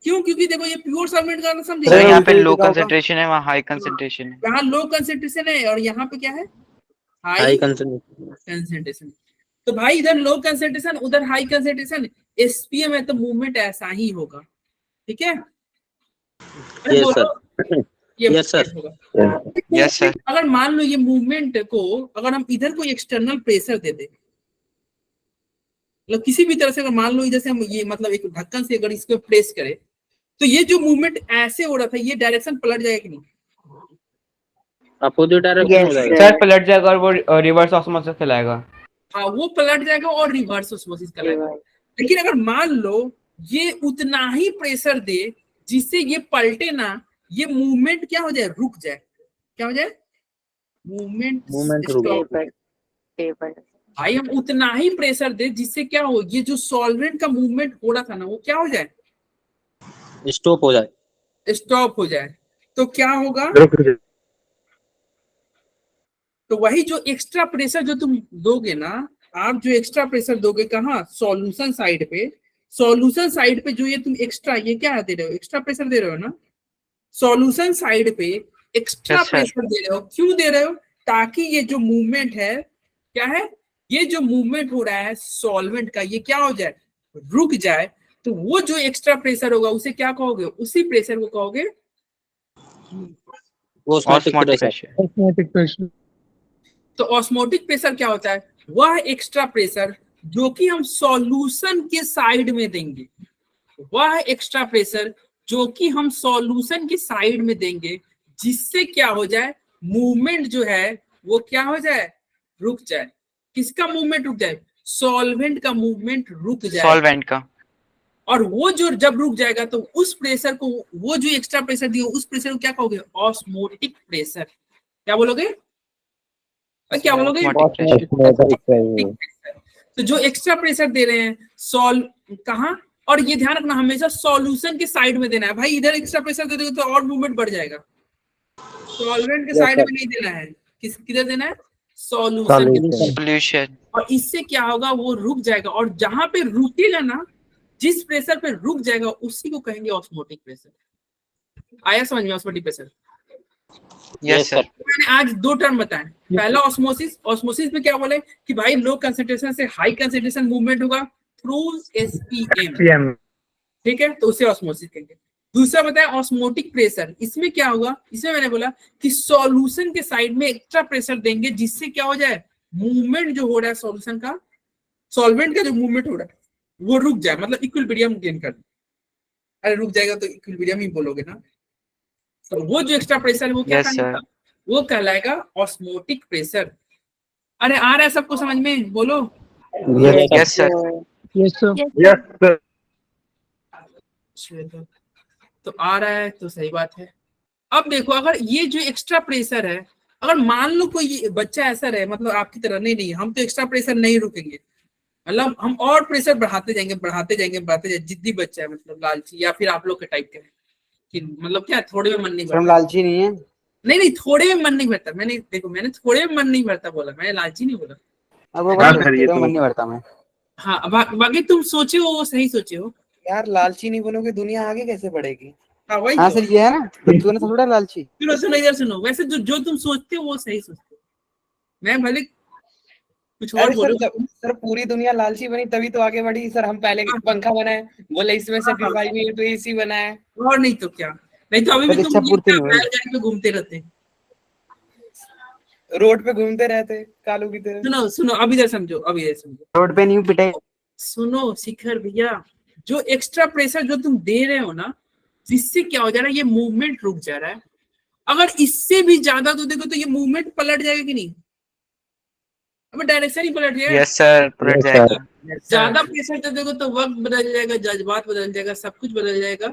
क्यों, क्योंकि देखो ये प्योर सॉल्वेंट का समझे, सर यहाँ पे लो कंसंट्रेशन है, वहाँ हाई कंसंट्रेशन है। यहाँ लो कंसेंट्रेशन है और यहाँ पे क्या है, हाई कंसंट्रेशन। कंसेंट्रेशन। तो भाई इधर लो कंसेंट्रेशन उधर हाई कंसेंट्रेशन, एसपीएम है तो मूवमेंट ऐसा ही होगा, ठीक है। अरे यस बोलो, सर। ये यस सर। होगा। Yes sir. अगर मान लो ये मूवमेंट को अगर हम इधर कोई एक्सटर्नल प्रेशर दे दे, मतलब किसी भी तरह से, अगर मान लो इधर से हम ये मतलब एक ढक्कन से अगर इसको प्रेस करें, तो ये जो मूवमेंट ऐसे हो रहा था, ये डायरेक्शन पलट जाएगा कि नहीं, अपोजिट डायरेक्शन हो जाएगा। सर पलट जाएगा और वो रिवर्स ऑस्मोसिस चलाएगा। हाँ वो पलट जाएगा और रिवर्स ऑस्मोसिस कराएगा। लेकिन अगर मान लो ये उतना ही प्रेशर दे जिससे ये पलटे ना, ये मूवमेंट क्या हो जाए, रुक जाए, क्या हो जाए, मूवमेंट रुक टेबल। भाई हम उतना ही प्रेशर दे जिससे क्या हो, ये जो सॉल्वेंट का मूवमेंट हो रहा था ना, वो क्या हो जाए, स्टॉप हो जाए, स्टॉप हो जाए। तो क्या होगा, तो वही जो एक्स्ट्रा प्रेशर जो तुम दोगे ना, आप जो एक्स्ट्रा प्रेशर दोगे कहाँ, सॉल्यूशन साइड पे, सॉल्यूशन साइड पे जो ये तुम एक्स्ट्रा, ये क्या दे रहे हो, एक्स्ट्रा प्रेशर दे रहे हो ना, सॉल्यूशन साइड पे एक्स्ट्रा Yes, sir. प्रेशर दे रहे हो। क्यों दे रहे हो, ताकि ये जो मूवमेंट है, क्या है, ये जो मूवमेंट हो रहा है सॉल्वेंट का, ये क्या हो जाए, रुक जाए। तो वो जो एक्स्ट्रा प्रेशर होगा उसे क्या कहोगे, उसी प्रेशर को कहोगे ऑस्मोटिक प्रेशर। तो ऑस्मोटिक प्रेशर क्या होता है, वह एक्स्ट्रा प्रेशर जो कि हम सॉल्यूशन के साइड में देंगे, वह एक्स्ट्रा प्रेशर जो कि हम सॉल्यूशन की साइड में देंगे, जिससे क्या हो जाए, मूवमेंट जो है वो क्या हो जाए, रुक जाए। किसका मूवमेंट रुक जाए, सॉल्वेंट का मूवमेंट रुक जाए। सॉल्वेंट का। और वो जो जब रुक जाएगा तो उस प्रेशर को, वो जो एक्स्ट्रा प्रेशर दिया उस प्रेशर को क्या कहोगे, ऑस्मोटिक प्रेशर। क्या बोलोगे, क्या बोलोगे, तो जो एक्स्ट्रा प्रेशर दे रहे हैं कहाँ, और ये ध्यान रखना हमेशा सॉल्यूशन के साइड में देना है। भाई इधर एक्स्ट्रा प्रेशर दे दोगे तो और मूवमेंट बढ़ जाएगा, सॉल्वेंट के साइड में नहीं देना है, किधर देना है, सॉल्यूशन। सॉल्यूशन। और इससे क्या होगा, वो रुक जाएगा, और जहां पे रुकेगा ना, जिस प्रेशर पे रुक जाएगा उसी को कहेंगे ऑस्मोटिक प्रेशर। आया समझ में, ऑस्मोटिक प्रेशर। Yes sir. मैंने आज 2 टर्म बताए। पहला ऑस्मोसिस, ऑस्मोसिस में क्या बोले कि भाई लो कंसंट्रेशन से हाई कंसंट्रेशन मूवमेंट होगा थ्रू एसपीएम, ठीक है, तो उसे ऑस्मोसिस कहेंगे। दूसरा बताया ऑस्मोटिक प्रेशर, इसमें क्या होगा, इसमें मैंने बोला कि सॉल्यूशन के साइड में एक्स्ट्रा प्रेशर देंगे, जिससे क्या हो जाए, मूवमेंट जो हो रहा है सॉल्यूशन का, सॉल्वेंट का जो मूवमेंट हो रहा है वो रुक जाए, मतलब इक्विलिब्रियम गेन कर। अरे रुक जाएगा तो इक्विलिब्रियम ही बोलोगे ना, तो वो जो एक्स्ट्रा प्रेशर है वो क्या कहलाएगा, वो कहलाएगा ऑस्मोटिक प्रेशर। अरे आ रहा है सबको समझ में, बोलो। Yes sir. तो आ रहा है तो सही बात है। अब देखो, अगर ये जो एक्स्ट्रा प्रेशर है, अगर मान लो कोई बच्चा ऐसा रहे, मतलब आपकी तरह नहीं, हम तो एक्स्ट्रा प्रेशर नहीं रुकेंगे, मतलब हम और प्रेशर बढ़ाते जाएंगे, जिद्दी बच्चा है, मतलब लालची, या फिर आप लोग के टाइप के कि मतलब क्या, थोड़े में मन नहीं भरता। लालची नहीं है, नहीं थोड़े में मन नहीं भरता। मैंने थोड़े में मन नहीं भरता बोला, मैंने लालची नहीं बोला। अब वो मन नहीं भरता मैं। हाँ, बाकी तुम सोचे हो वो सही सोचे हो यार, लालची नहीं बनोगे दुनिया आगे कैसे बढ़ेगी। हाँ वही हाँ तो। सर, ये है ना, तू ना थोड़ा लालची। सुनो इधर सुनो, वैसे जो तुम सोचते हो वो सही सोचते हो, मैं भले कुछ और बोलूं। सर पूरी दुनिया लालची बनी तभी तो आगे बढ़ी सर। हम पहले पंखा बनाए, बोले इसमें से डिवाइड हुई तो एसी बनाए, और नहीं तो क्या। नहीं तो अभी भी सर, तुम इच्छा ये पूर्ति क्या नहीं हुई। बैलगाड़ी पे घूमते रहते। रोड पे घूमते रहते कालू की तरह। सुनो सुनो, अभी इधर समझो, अभी इधर समझो। रोड पे नहीं पिटाई। सुनो शिखर भैया, जो एक्स्ट्रा प्रेशर जो तुम दे रहे हो ना, जिससे क्या हो जा रहा है, ये मूवमेंट रुक जा रहा है। अगर इससे भी ज्यादा तो देखो तो ये मूवमेंट पलट जाएगा कि नहीं, अब डायरेक्शन ही पलट जाएगा। यस सर, पलट जाएगा। ज्यादा प्रेशर तो देखो तो वक्त बदल जाएगा, जज्बात बदल जाएगा, सब कुछ बदल जाएगा।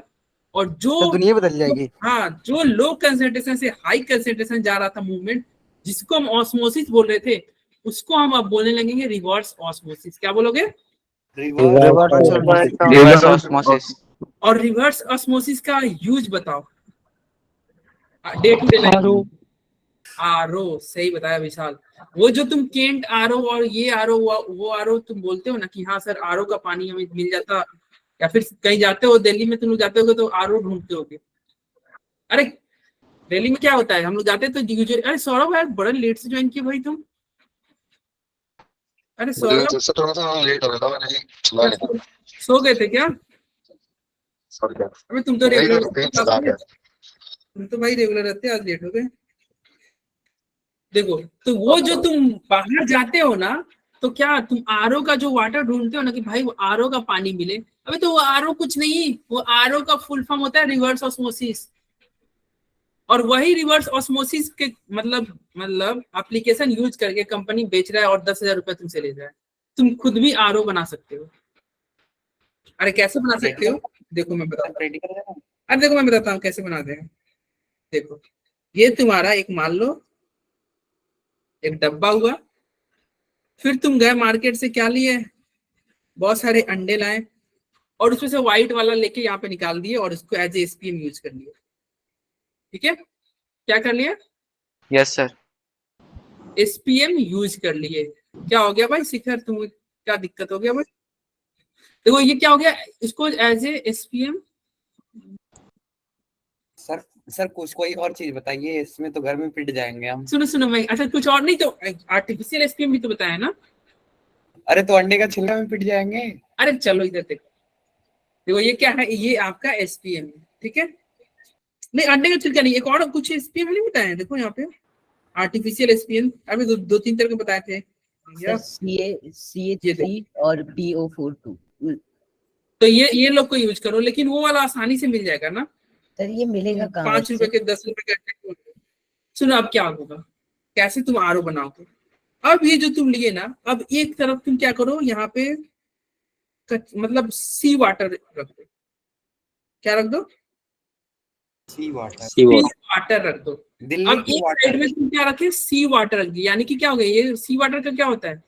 और जो तो दुनिया बदल जाएगी। हाँ, जो लो कंसंट्रेशन से हाई कंसंट्रेशन जा रहा था मूवमेंट, जिसको हम ऑस्मोसिस बोल रहे थे, उसको हम अब बोलने लगेंगे रिवर्स ऑस्मोसिस। क्या बोलोगे? Reverse osmosis. और रिवर्स ऑस्मोसिस का यूज बताओ day to day life. RO, सही बताया विशाल। वो जो तुम केंट आरओ और ये आरओ, वो आरओ तुम बोलते हो ना कि हाँ सर आरओ का पानी हमें मिल जाता, या फिर कहीं जाते हो दिल्ली में तुम लोग जाते होगे तो आरओ ढूंढते होगे। अरे दिल्ली में क्या होता है, हम लोग जाते तो यूजुअली, अरे सौरभ यार बड़ा लेट से ज्वाइन किया भाई तुम। अरे सौरभ थोड़ा सा लेट हो गया था, मैंने सुना नहीं था। सो गए थे क्या? सॉरी। अबे तुम तो नहीं, रेगुलर, कहीं चला गया। तुम तो भाई रेगुलर रहते, आज लेट हो गए। देखो तो वो जो तुम बाहर जाते हो ना, तो क्या तुम आरओ का जो वाटर ढूंढते हो ना कि भाई वो आरओ का पानी मिले, अबे तो वो आरओ कुछ नहीं, वो आरओ का फुल फॉर्म होता है रिवर्स ऑस्मोसिस। और वही रिवर्स ऑस्मोसिस के मतलब एप्लीकेशन यूज करके कंपनी बेच रहा है और 10,000 रुपए तुमसे ले रहा है। तुम खुद भी आरओ बना सकते हो। अरे कैसे बना सकते हो, देखो मैं बताता हूँ। अरे देखो मैं बताता हूँ कैसे बनाते हैं। देखो ये तुम्हारा एक, मान लो एक डब्बा हुआ, फिर तुम गए मार्केट से क्या लिए, बहुत सारे अंडे लाए और उसमें से व्हाइट वाला लेके यहाँ पे निकाल दिए और उसको एज ए एसपीएम यूज कर लिया। ठीक है, क्या कर लिया? Yes sir. एसपीएम यूज कर लिए। क्या हो गया भाई शिखर, तुम क्या दिक्कत हो गया भाई? देखो ये क्या हो गया, इसको एज ए एसपीएम। सर कुछ कोई और चीज बताइए, इसमें तो घर में पिट जाएंगे हम। सुनो सुनो, मैं अच्छा कुछ और नहीं तो आर्टिफिशियल एसपीएम भी तो बताया ना। अरे तो अंडे का छिलका में पिट जाएंगे। अरे चलो इधर देखो, देखो ये क्या है, ये आपका एसपीएम है। ठीक है, नहीं अंडे का छिलका नहीं, एक और कुछ एसपीएम नहीं बताया है, देखो यहाँ पे आर्टिफिशियल एसपीएम। अभी दो तीन तरह के बताए थे। CH3 और PO42। तो ये लोग को यूज करो, लेकिन वो वाला आसानी से मिल जाएगा ना। सर ये मिलेगा कहाँ? 5 रुपए के 10 रुपए के। सुनो अब क्या होगा, कैसे तुम आरओ बनाओगे। अब ये जो तुम लिए ना, अब एक तरफ तुम क्या करो, यहाँ पे मतलब सी वाटर रख दो। क्या रख दो? सी वाटर। सी वाटर रख दो। दिल्ली अब की एक वाटर। साइड में तुम क्या रखे, सी वाटर रख दी, यानी कि क्या हो गया, ये सी वाटर का क्या होता है?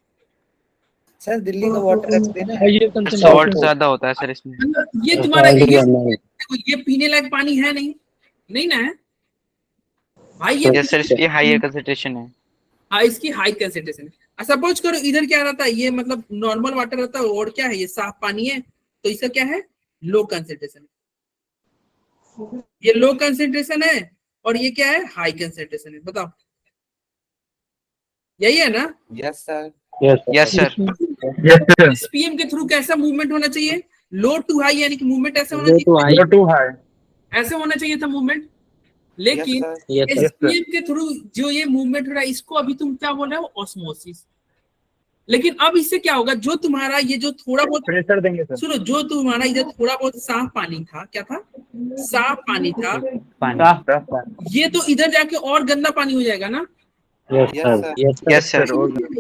सर दिल्ली का वाटर रख देना। सॉल्ट ज्यादा होता है सर इसमें। मतलब ये तुम्हारा ये पीने लायक पानी है नहीं, नहीं ना है भाई ये। यस सर, इसकी हाई कंसंट्रेशन है। हाँ इसकी हाई कंसंट्रेशन है। सपोज करो इधर क्या रहता है, ये मतलब नॉर्मल वाटर रहता है, और क्या है ये साफ पानी है, तो इसका क्या है, लो कंसंट्रेशन। ये लो कंसंट्रेशन है और ये क्या है, हाई कंसंट्रेशन है। बताओ यही है ना? Yes sir. Yes sir. SPM के थ्रू कैसा मूवमेंट होना चाहिए, लो टू हाई, यानी कि मूवमेंट ऐसा होना चाहिए, लो टू हाई। ऐसे होना चाहिए था मूवमेंट। लेकिन Yes, sir. एसपीएम के थ्रू जो ये मूवमेंट हो रहा है, इसको अभी तुम क्या बोल रहे हो, ऑस्मोसिस। लेकिन अब इससे क्या होगा, जो तुम्हारा ये जो थोड़ा बहुत प्रेशर देंगे सर। सुनो, जो तुम्हारा इधर थोड़ा बहुत साफ पानी था, क्या था, साफ पानी था, ये तो इधर जाके और गंदा पानी हो जाएगा ना। Yes sir.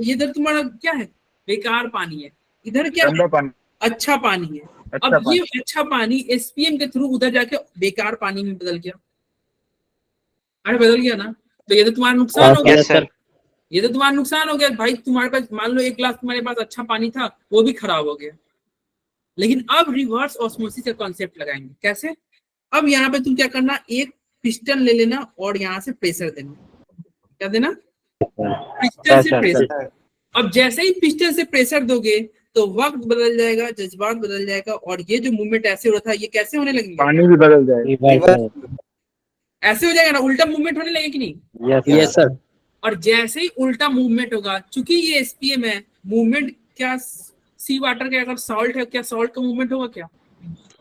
इधर तुम्हारा क्या है, बेकार पानी है, इधर क्या गंदा है, पानी। अच्छा पानी है। अच्छा अब ये अच्छा पानी एसपीएम के थ्रू उधर जाके बेकार पानी में बदल गया। अरे बदल गया ना, तो ये तो तुम्हारा नुकसान हो गया। Yes sir. ये तो तुम्हारा नुकसान हो गया भाई। तुम्हारे पास मान लो एक गिलास तुम्हारे पास अच्छा पानी था, वो भी खराब हो गया। लेकिन अब रिवर्स ऑस्मोसिस का कॉन्सेप्ट लगाएंगे। कैसे? अब यहाँ पे तुम क्या करना, एक पिस्टन ले लेना और यहाँ से प्रेशर देना। क्या देना? पिस्टन से प्रेशर। अब जैसे ही पिस्टन से प्रेशर दोगे तो वक्त बदल जाएगा, जज्बात बदल जाएगा, और ये जो मूवमेंट ऐसे हो रहा था ये कैसे होने लगेंगे, पानी भी बदल जाएगा। ऐसे हो जाएगा ना, उल्टा मूवमेंट होने लगेगा कि नहीं? Yes sir. और जैसे ही उल्टा मूवमेंट होगा, चूंकि ये एसपीएम है, मूवमेंट क्या सी वाटर का अगर सॉल्ट है, क्या सॉल्ट का मूवमेंट होगा क्या?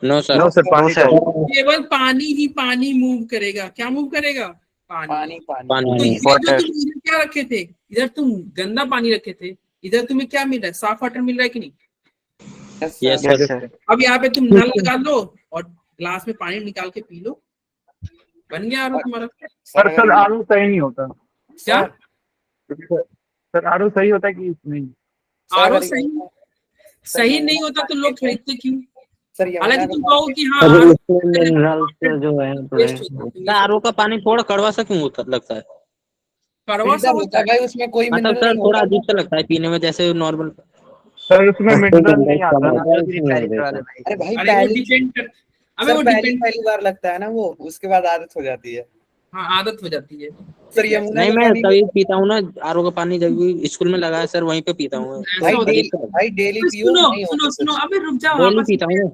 No sir. नो सर, पानी sir. का केवल पानी ही पानी मूव करेगा। क्या मूव करेगा? पानी। पानी पानी तो पानी। ये जो Water. तुम इधर क्या रखे थे, इधर तुम गंदा पानी रखे थे, इधर तुम्हें क्या मिल रहा है? साफ वाटर मिल रहा है कि नहीं? Yes yes sir Yes, sir. अब यहाँ पे तुम नल लगा लो और ग्लास में पानी निकाल के पी लो, बन गया आरो तुम्हारा। सर आरो सही नहीं होता। क्या सर आरो सही होता है कि नहीं? आरो सही नहीं होता तो लोग खरीदते क्यों? सर हालांकि तुम कहो कि हाँ सर, RO उसमें मिनरल्स जो है waste होता है। आरओ का पानी थोड़ा कड़वा सा क्यों लगता है? कड़वा सा होता है। भाई उसमें कोई मतलब मिनरल सर नहीं थोड़ा होता। अजीब सा लगता है पीने में, जैसे नॉर्मल। सर उसमें मिनरल नहीं आता ना। अरे भाई अरे वो पहली डिपेंड कर, अबे सर वो पहली डिपेंड, पहली बार लगता है ना वो, उसके बाद आदत हो जाती है। हाँ आदत हो जाती है। सर यमुना नहीं, का मैं पानी कभी पीता हूँ ना आरओ का पानी, जब भी स्कूल में लगा है सर वहीं पे पीता हूँ। ऐसा भाई होता है। भाई डेली अबे पियो, सुनो नहीं सुनो होता सुनो, कुछ। अबे रुक जाओ, डेली आपस पीता हूँ।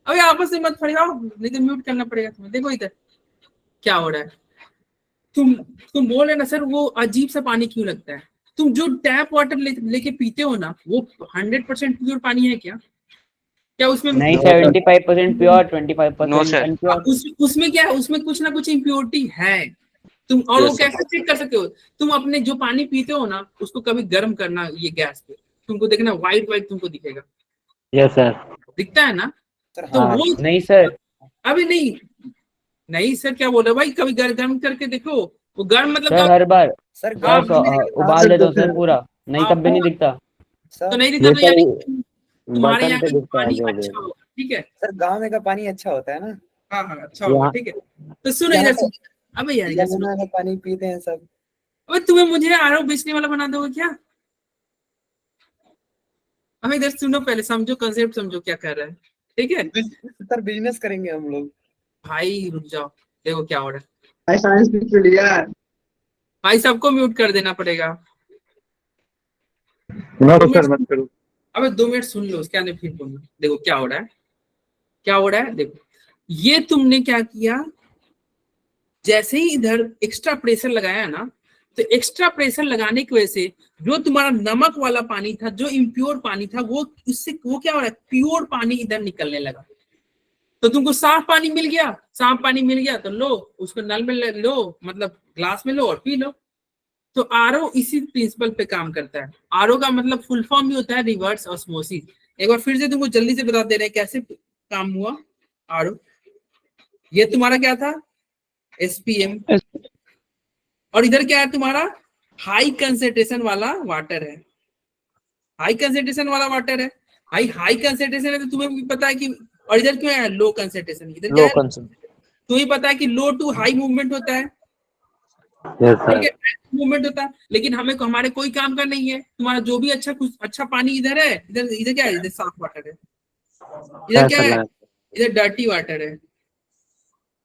अबे आपस में मत फड़ियाओ, नहीं तो म्यूट करना पड़ेगा तुम्हें। देखो इधर क्या हो रहा है। तुम बोल रहे ना सर वो अजीब सा पानी क्यों लगता है? तुम जो टैप वाटर लेके पीते हो ना, वो 100% प्योर पानी है क्या? क्या उसमें नहीं, 75% प्योर, 25% No, sir. अनप्योर। उसमें क्या है? उसमें कुछ ना कुछ इम्प्योरिटी है। तुम और वो Yes, sir. कैसे चेक कर सकते हो? तुम अपने जो पानी पीते हो ना, उसको कभी गर्म करना ये गैस पे, तुमको देखना व्हाइट व्हाइट तुमको दिखेगा, यस सर। दिखता है ना? सर तो हाँ, वो नहीं सर, अभी नहीं, नहीं सर क्या बोल रहे हो भाई? कभी गर्म करके देखो, वो गर्म मतलब सर हर बार सर हाँ, गाँव में उबाल देता हूँ सर पूरा, नहीं हाँ, तब भी नहीं दिखता। तो सर नहीं दिखता तो यानी तुम्हारे बटन यहाँ पे का दिखता है पानी जो भी। अच्छा होगा, ठीक है। सर गाँव में का पानी अच्छा होता है ना। हाँ हाँ अच्छा होगा, यहाँ- ठीक है। तो सुनो यहाँ इधर पे सुनो, अबे यार इधर सुनो, यमुना का पानी पीते हैं सब। अबे तुम्हें मुझे आरओ बेचने वाला बना दोगे क्या? हमें इधर सुनो, पहले समझो, कंसेप्ट समझो क्या कर रहा है, ठीक है सर बिजनेस करेंगे हम लोग। भाई? रुक जाओ, देखो क्या हो रहा है भाई साइंस पीरियड यार। भाई। सबको म्यूट कर देना पड़ेगा। नो 2 मिनट, सर मत करो। अबे 2 मिनट सुन लो, उसके आगे फिर बोलना। देखो क्या हो रहा है, क्या हो रहा है। देखो ये तुमने क्या किया, जैसे ही इधर एक्स्ट्रा प्रेशर लगाया ना, तो एक्स्ट्रा प्रेशर लगाने की वजह से जो तुम्हारा नमक वाला पानी था, जो इम्प्योर पानी था, वो उससे वो क्या हो रहा है, प्योर पानी इधर निकलने लगा। तो तुमको साफ पानी मिल गया, साफ पानी मिल गया तो लो उसको नल में लो, मतलब ग्लास में लो और पी लो। तो आरओ इसी प्रिंसिपल पे काम करता है। आरओ का मतलब फुल फॉर्म ही होता है रिवर्स ऑस्मोसिस। एक बार फिर से तुमको जल्दी से बता दे रहे हैं कैसे काम हुआ आरओ। ये तुम्हारा क्या था, एसपीएम, और इधर क्या है तुम्हारा, हाई कंसेंट्रेशन वाला वाटर है। हाई कंसेंट्रेशन वाला वाटर है, हाई हाई कंसेंट्रेशन है तो तुम्हें भी पता है कि, और इधर क्यों है लो कंसेंट्रेशन, इधर क्या लो है, कंसेंट। तुम्हें पता है कि लो टू हाई मूवमेंट होता है, यस ठीक सर। है, मूवमेंट होता है। लेकिन हमें हमारे कोई काम का नहीं है, तुम्हारा जो भी अच्छा कुछ अच्छा पानी इधर है, इधर इधर क्या है, इधर साफ वाटर है, इधर क्या है, इधर डर्टी वाटर है।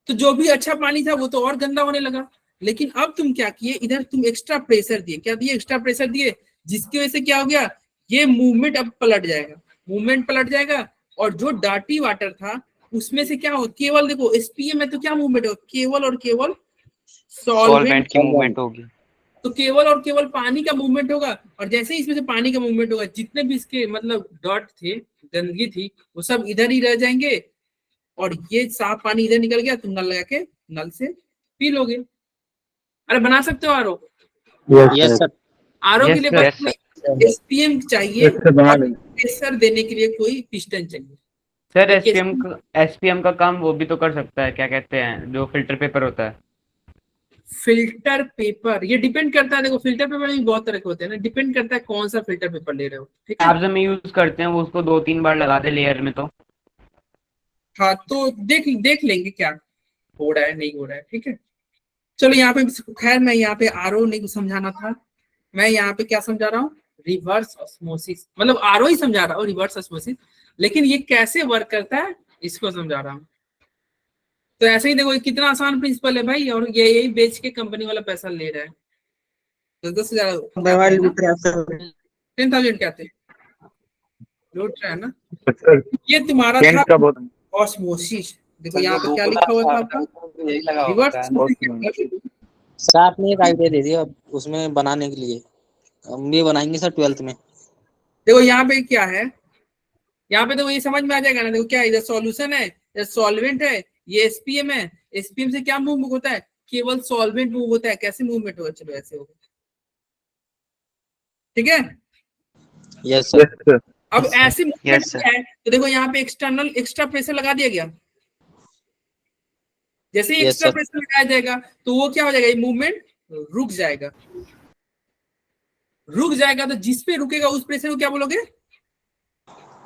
तो जो भी अच्छा पानी था वो तो और गंदा होने लगा। लेकिन अब तुम क्या किए, इधर तुम एक्स्ट्रा प्रेशर दिए, क्या दिए, एक्स्ट्रा प्रेशर दिए, जिसकी वजह से क्या हो गया, ये मूवमेंट अब पलट जाएगा, मूवमेंट पलट जाएगा। और जो डार्टी वाटर था उसमें से क्या हो, केवल देखो एसपीएम में तो क्या मूवमेंट हो, केवल और केवल सॉल्वेंट सॉल्वेंट, की मूवमेंट होगी। तो केवल और केवल पानी का मूवमेंट होगा। और जैसे ही इसमें से पानी का मूवमेंट होगा, जितने भी इसके मतलब डॉट थे, गंदगी थी, वो सब इधर ही रह जाएंगे और ये साफ पानी इधर निकल गया, तुम नल लगा के नल से पी लोगे। अरे बना सकते हो आरओ। Yes sir. आरओ के Yes, लिए sir. बस एसपीएम चाहिए इससे बना और लेंगे। प्रेशर देने के लिए कोई पिस्टन चाहिए। सर एसपीएम का काम वो भी तो कर सकता है, क्या कहते हैं, जो फिल्टर पेपर होता है। फिल्टर पेपर, ये डिपेंड करता है, देखो फिल्टर पेपर भी बहुत तरह के होते हैं ना, डिपेंड करता है कौन सा फिल्टर पेपर ले रहे हो, ठीक है। आप जब में यूज करते हैं वो उसको 2-3 बार लगा दे लेयर में तो। हाँ तो देख लेंगे क्या हो रहा है, नहीं हो रहा है, ठीक है। चलो यहाँ पे, खैर मैं यहाँ पे आरओ नहीं समझाना था, मैं यहाँ पे क्या समझा रहा हूँ, रिवर्स ऑस्मोसिस, मतलब आरओ ही समझा रहा हूँ, रिवर्स ऑस्मोसिस। लेकिन ये कैसे वर्क करता है इसको समझा रहा हूँ। तो ऐसे ही देखो कितना आसान प्रिंसिपल है भाई, और ये यही बेच के कंपनी वाला पैसा ले रहा है। 10,000 10,000 क्या थे, लूट रहा है ना। सर ये तुम्हारा टेंट था का बहुत ऑस्मोसिस। देखो यहाँ पे क्या लिखा हुआ था आपका, यही लगा रिवर्स होता है। ऑस्मोसिस। सर आपने एक आइडिया दे दिया उसमें बनाने के लिए, हम भी बनाएंगे सर 12th में। देखो यहाँ पे क्या है, यहाँ पे तो ये समझ में आ जाएगा ना। देखो क्या है, इधर सॉल्यूशन है, सॉल्वेंट है, ये एसपीएम है, एसपीएम से क्या मूव होता है, केवल सॉल्वेंट मूव होता है। कैसे मूवमेंट होगा, चलो ऐसे होगा, ठीक है। Yes sir. Yes sir. अब ऐसे मूवमेंट Yes, sir. क्या है, तो देखो यहाँ पे एक्सटर्नल एक्स्ट्रा प्रेशर लगा दिया गया। जैसे ही Yes, एक्स्ट्रा sir. प्रेशर लगाया जाएगा तो वो क्या हो जाएगा, ये मूवमेंट रुक जाएगा। रुक जाएगा तो जिस पे रुकेगा उस प्रेशर को क्या बोलोगे,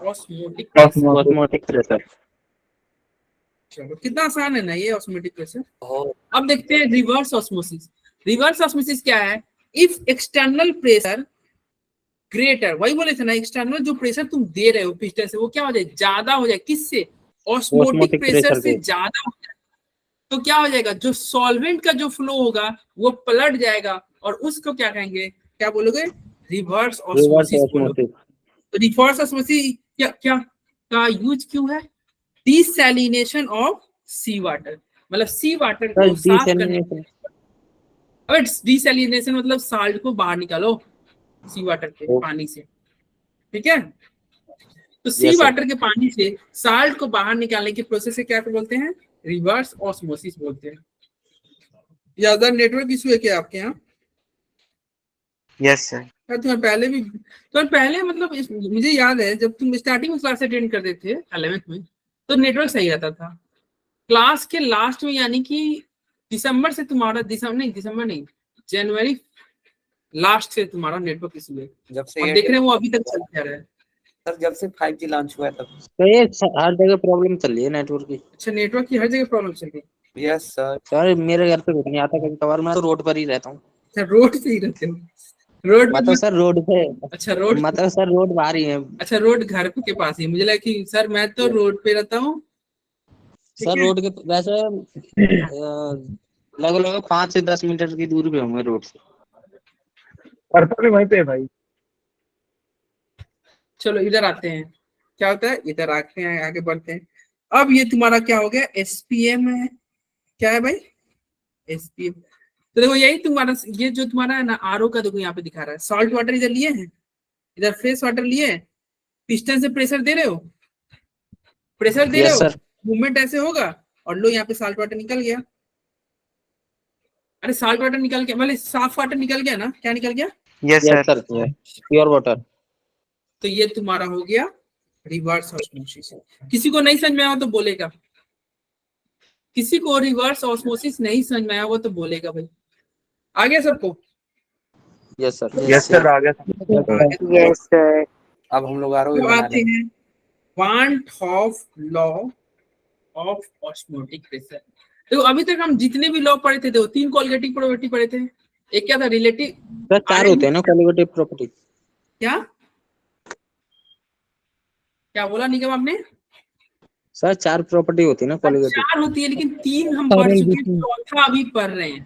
ऑस्मोटिक प्रेशर। Osmotic pressure. चलो कितना आसान है ना ये ऑस्मोटिक प्रेशर। अब देखते हैं रिवर्स ऑस्मोसिस। रिवर्स ऑस्मोसिस क्या है, इफ एक्सटर्नल प्रेशर ग्रेटर, वही बोले थे ना, एक्सटर्नल जो प्रेशर तुम दे रहे हो पिस्टन से वो क्या हो जाए, ज्यादा हो जाए, किससे, ऑस्मोटिक Osmotic प्रेशर pressure से से। ज्यादा हो जाए, तो क्या हो जाएगा, जो सॉल्वेंट का जो फ्लो होगा वो पलट जाएगा और उसको क्या कहेंगे, क्या बोलोगे, रिवर्स रिवर्स ऑस्मोसिस बोलोगे। ऑस्मोटिक। तो रिवर्स ऑस्मोसिस क्या क्या का यूज क्यों है, डिसैलिनेशन ऑफ सी वाटर, मतलब सी वाटर को साफ करने। अबे डिसैलिनेशन मतलब साल्ट को बाहर निकालो सी वाटर के पानी से, ठीक है। तो सी Yes, sir. वाटर के पानी से साल्ट को बाहर निकालने की प्रोसेस से क्या बोलते हैं, रिवर्स ऑस्मोसिस बोलते हैं। ज्यादा नेटवर्क इशू है क्या आपके यहाँ, Yes, sir. यार तुम्हें पहले भी, तुम्हें पहले मतलब मुझे याद है जब तुम स्टार्टिंग में क्लास अटेंड करते थे 11th में तो नेटवर्क सही रहता था। क्लास के लास्ट में यानी कि दिसंबर से तुम्हारा, दिसंबर नहीं जनवरी लास्ट से तुम्हारा नेटवर्क इशू है, जब से और देख रहे हैं वो अभी तक चल क्या रहा है। सर जब से 5G लॉन्च हुआ है तब। तो ये हर जगह प्रॉब्लम चल रही है नेटवर्क की। अच्छा नेटवर्क की हर जगह प्रॉब्लम चल रही है। Yes sir. सर मेरे घर पे कुछ नहीं आता, कभी कभार मैं तो रोड पर ही रहता हूँ। अच्छा रोड से ही रहते हो, रोड मतलब सर रोड पे, अच्छा रोड, मतलब सर रोड बाहर ही है। अच्छा रोड घर के पास ही, मुझे लगा कि सर मैं तो रोड पे रहता हूँ। सर रोड के वैसे लगभग 5 से 10 मीटर की दूरी पे होंगे रोड से। पर्पल भी वहीं पे है भाई। चलो इधर आते हैं, क्या होता है, इधर आते हैं, आगे बढ़ते हैं। अब ये तुम्हारा क्या हो गया, एसपीएम है, क्या है भाई, एसपीएम। तो देखो यही तुम्हारा, ये जो तुम्हारा है ना आरओ का, देखो यहाँ पे दिखा रहा है, सॉल्ट वाटर इधर लिए हैं, इधर फ्रेश वाटर लिए हैं, पिस्टन से प्रेशर दे रहे हो, प्रेशर दे रहे यस हो, सर। मूवमेंट ऐसे होगा, और लो यहाँ पे साल्ट वाटर निकल गया। अरे साल्ट वाटर निकल गया मतलब साफ वाटर निकल गया ना, क्या निकल गया, Yes, sir. Yes sir, pure water. तो ये तुम्हारा हो गया रिवर्स ऑस्मोसिस। किसी को नहीं समझ में आया तो बोलेगा, किसी को रिवर्स ऑस्मोसिस नहीं समझ में आया वो तो बोलेगा भाई। आ गया सबको, यस सर। यस सर आ गया। Yes sir. अब हम लोग आरओ तो बना आते हैं want of law of osmotic pressure. देखो अभी तक हम जितने भी लॉ पढ़े थे, देखो 3 कोलिगेटिव प्रॉपर्टी पढ़े थे, एक क्या था रिलेटिव, सर 4 होते हैं ना कोलिगेटिव प्रॉपर्टी। क्या क्या बोला निगम आपने, सर 4 प्रॉपर्टी होती है ना कोलिगेटिव। 4 होती है लेकिन 3 हम पढ़ चुके हैं, चौथा अभी पढ़ रहे हैं।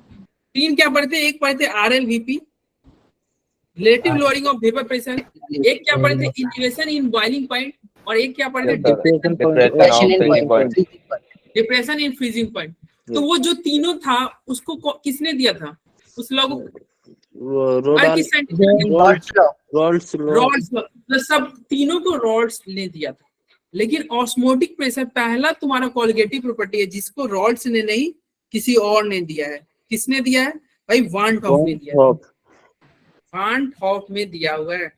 3 क्या पढ़ते हैं, एक पढ़ते RLVP relative lowering of vapour pressure, एक क्या पढ़े थे इन्फ्लेशन इन बॉइलिंग पॉइंट, और एक क्या पढ़े थे डिप्रेशन इन फ्रीजिंग पॉइंट। तो वो जो तीनों था उसको किसने दिया था, उस लॉ को रॉल्स, सब तीनों को रॉल्स ने दिया था। लेकिन ऑस्मोटिक प्रेशर पहला तुम्हारा कोलिगेटिव प्रॉपर्टी है जिसको रॉल्स ने नहीं किसी और ने दिया है। किसने दिया है भाई, वान हॉफ ने दिया है, वान हॉफ में दिया हुआ है।